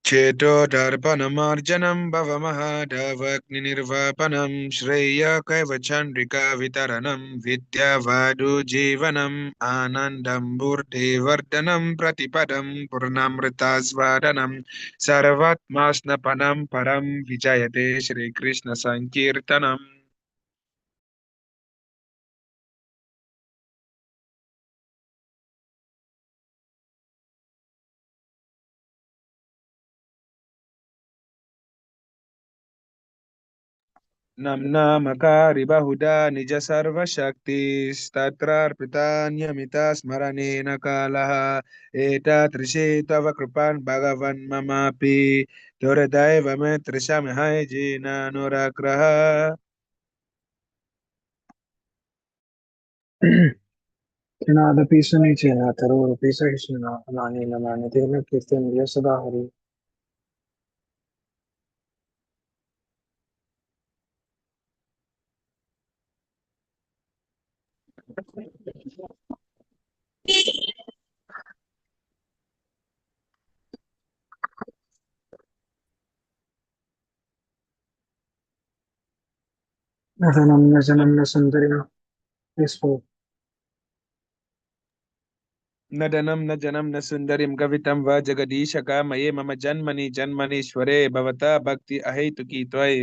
चेतोदर्पणमार्जनं भवमहाधवग्निर्वापनं श्रेयकैवचन्द्रिकावितरणं विद्यावादुजीवनम् आनन्दं बुद्धिवर्धनं प्रतिपदं पूर्णामृतास्वादनं सर्वात्मास्नपनं परं विजयते श्रीकृष्णसङ्कीर्तनम् नामकारि बहुधा निज सर्वशक्तिस्तत्रार्पितान्यमिता स्मरणेन कालः एतादृशे तव कृपान् भगवन् ममापि दुर्दैवमेतृशमहै जीनानुराग्रह कृणादपि सुनिचेन तरोरपि सहिष्णुना अनानेन मान्यतेन कीर्तनीय सदा हरि नदनं न जनं न सुन्दरीं विस्फो नदनं न जनं न सुन्दरीं कवितं वा जगदीश कामये मम जन्मनि जन्मनीश्वरे भवता भक्ति अहेतुकी त्वयि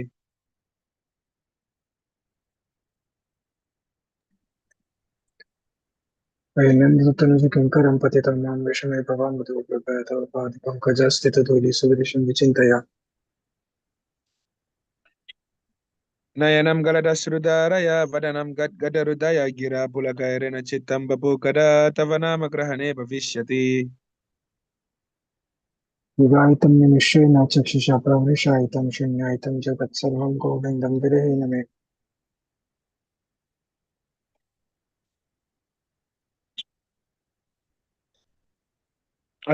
वैनन्द्यतनुज किङ्करं पतितं मां विषमे भवामृतो कृपया तव पादपङ्कजस्थितधूलिसुदृशं विचिन्तया नयनं गलदश्रुधारया वदनं गद्गदहृदय गिरा पुलकैरेण चित्तं बभूकदा तव नाम ग्रहणे भविष्यति विवाहितं निमिषेण चक्षुषा प्रवृषायितं शून्यायितं जगत्सर्वं गोविन्दं विरेण मे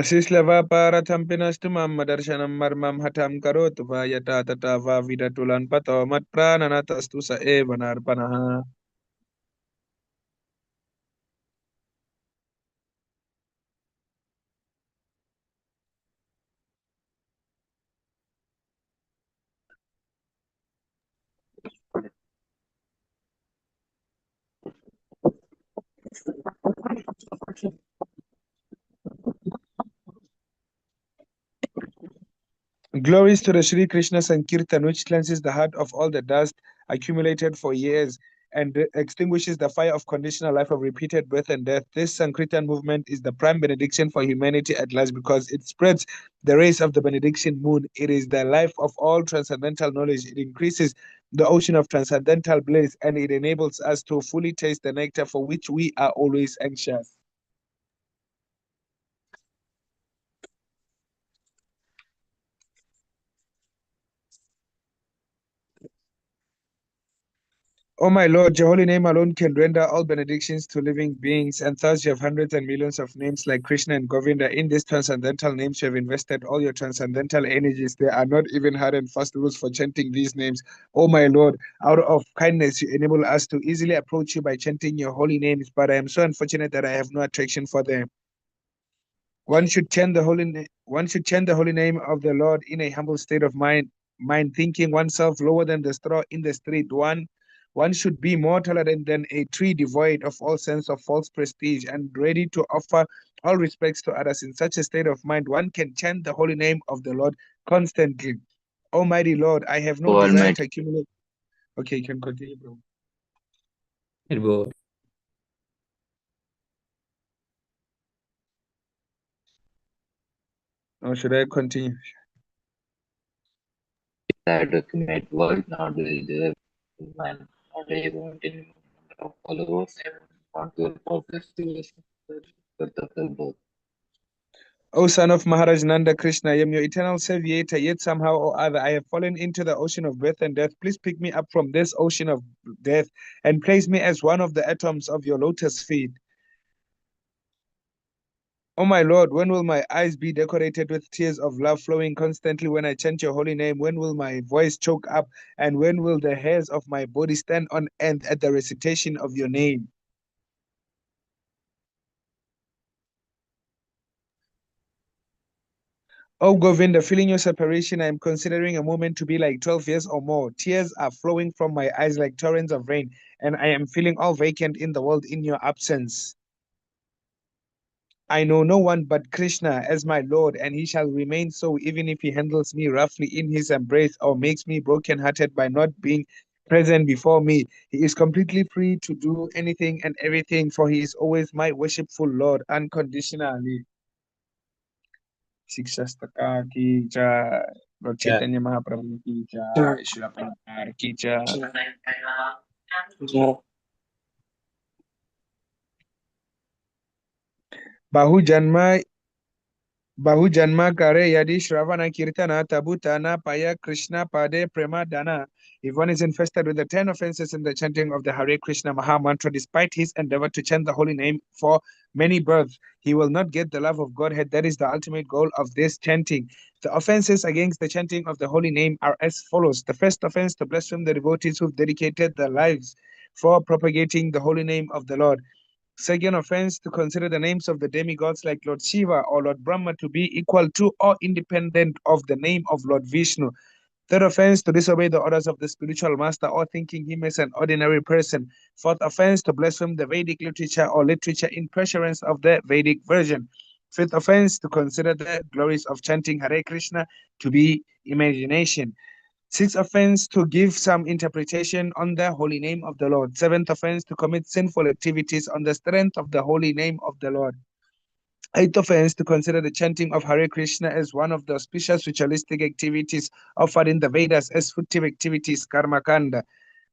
अशिश्लवापारथं पिनस्तु मम दर्शनं मर्मं हठं करोतु वा यथा तथा वा विदतुलं पतो मत्प्राणनतस्तु स एव नार्पणः Glories to the Sri Krishna Sankirtan, which cleanses the heart of all the dust accumulated for years and extinguishes the fire of conditional life of repeated birth and death. This Sankirtan movement is the prime benediction for humanity at last because it spreads the rays of the benediction moon. It is the life of all transcendental knowledge. It increases the ocean of transcendental bliss and it enables us to fully taste the nectar for which we are always anxious. O my Lord, your holy name alone can render all benedictions to living beings, and thus you have hundreds and millions of names like Krishna and Govinda. In these transcendental names, you have invested all your transcendental energies. There are not even hard and fast rules for chanting these names. O my Lord, out of kindness, you enable us to easily approach you by chanting your holy names, but I am so unfortunate that I have no attraction for them. One should chant the holy name of the Lord in a humble state of mind, thinking oneself lower than the straw in the street. One should be more tolerant than a tree devoid of all sense of false prestige and ready to offer all respects to others. In such a state of mind, one can chant the holy name of the Lord constantly. Almighty Lord, I have no O desire Almighty, to accumulate. Okay, you can continue, bro. Go. Or should I continue? desire to accumulate wealth, not the man, not a want any number of followers. I want to possess the birth of the both. O son of Maharaj Nanda Krishna, I am your eternal saviator, yet somehow or other I have fallen into the ocean of birth and death. Please pick me up from this ocean of death and place me as one of the atoms of your lotus feet. O my Lord, when will my eyes be decorated with tears of love flowing constantly when I chant your holy name? When will my voice choke up? And when will the hairs of my body stand on end at the recitation of your name? Oh Govinda, feeling your separation, I am considering a moment to be like 12 years or more. Tears are flowing from my eyes like torrents of rain, and I am feeling all vacant in the world in your absence. I know no one but Krishna as my Lord, and he shall remain so even if he handles me roughly in his embrace or makes me broken-hearted by not being present before me. He is completely free to do anything and everything, for he is always my worshipful Lord unconditionally. Shikshastaka ki jai, Lord Yeah. Chaitanya Mahaprabhu ki jai, Jai. Srila Prabhupada ki jai. Jai. Bahu Janma Kare Yadi Shravana Kirtana Tabutana Paya Krishna Pade Prema Dana. If one is infested with the 10 offenses in the chanting of the Hare Krishna Maha Mantra, despite his endeavor to chant the holy name for many births, he will not get the love of Godhead. That is the ultimate goal of this chanting. The offenses against the chanting of the holy name are as follows. The first offense, to blaspheme the devotees who've dedicated their lives for propagating the holy name of the Lord. Second offense, to consider the names of the demigods like Lord Shiva or Lord Brahma to be equal to or independent of the name of Lord Vishnu. Third offense, to disobey the orders of the spiritual master or thinking him as an ordinary person. Fourth offense, to blaspheme the Vedic literature or literature in preference of the Vedic version. Fifth offense, to consider the glories of chanting Hare Krishna to be imagination. Sixth offense, to give some interpretation on the holy name of the Lord. Seventh offense, to commit sinful activities on the strength of the holy name of the Lord. Eighth offense, to consider the chanting of Hare Krishna as one of the auspicious ritualistic activities offered in the Vedas as fruitive activities, karma kanda.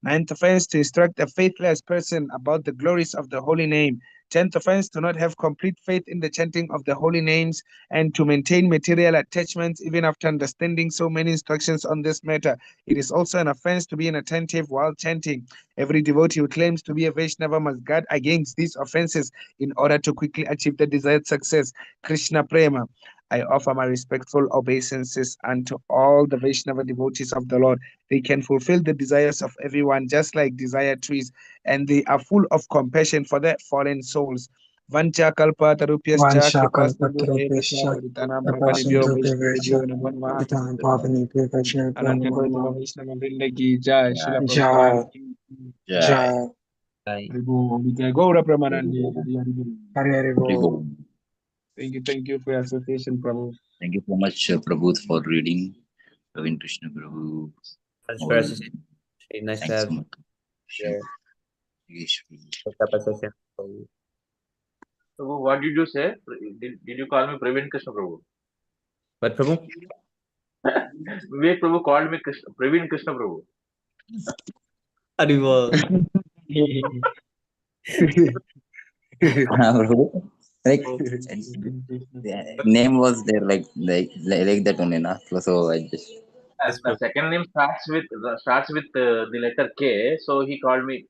Ninth offense, to instruct a faithless person about the glories of the holy name. Tenth offense, to not have complete faith in the chanting of the holy names and to maintain material attachments even after understanding so many instructions on this matter. It is also an offense to be inattentive while chanting. Every devotee who claims to be a Vaishnava must guard against these offenses in order to quickly achieve the desired success. Krishna Prema. I offer my respectful obeisances unto all the Vaishnava devotees of the Lord. They can fulfill the desires of everyone just like desire trees, and they are full of compassion for the fallen souls. Vancha kalpa tarupyascha kripa sindhubhayavacha Vanshakaल्पतरुभ्यश्च paritanam pavanebhyo कृपासिन्धुभ्यश्च vaishnavebhyo namo namaha. पतितां पावनेभ्यो वैष्णवेभ्यो Ananta नमो Gautama नमः। Vaishnava Vrinda ki jai, Srila जय Prabhupada ki Jai. जय Jai. Haribo, Jai Gaura Hari Pramanandi, Bol. Hari Hari Bol. Hare Hare Hari बोल। Bol. Thank you for your association, Prabhu. Thank you so much, Prabhu, for reading Praveen Krishna Prabhu. Thanks all for associating. Nice to Thanks have so much. you Yes, here. Up a session. Prabhu, what did you say? Did you call me Praveen Krishna Prabhu? What, Prabhu? Vivek Prabhu called me Praveen Krishna Prabhu. Arrival. Prabhu. Like the name was there like that only, na? So I just Yes, The Prabhu. second name starts with the letter K, so he called it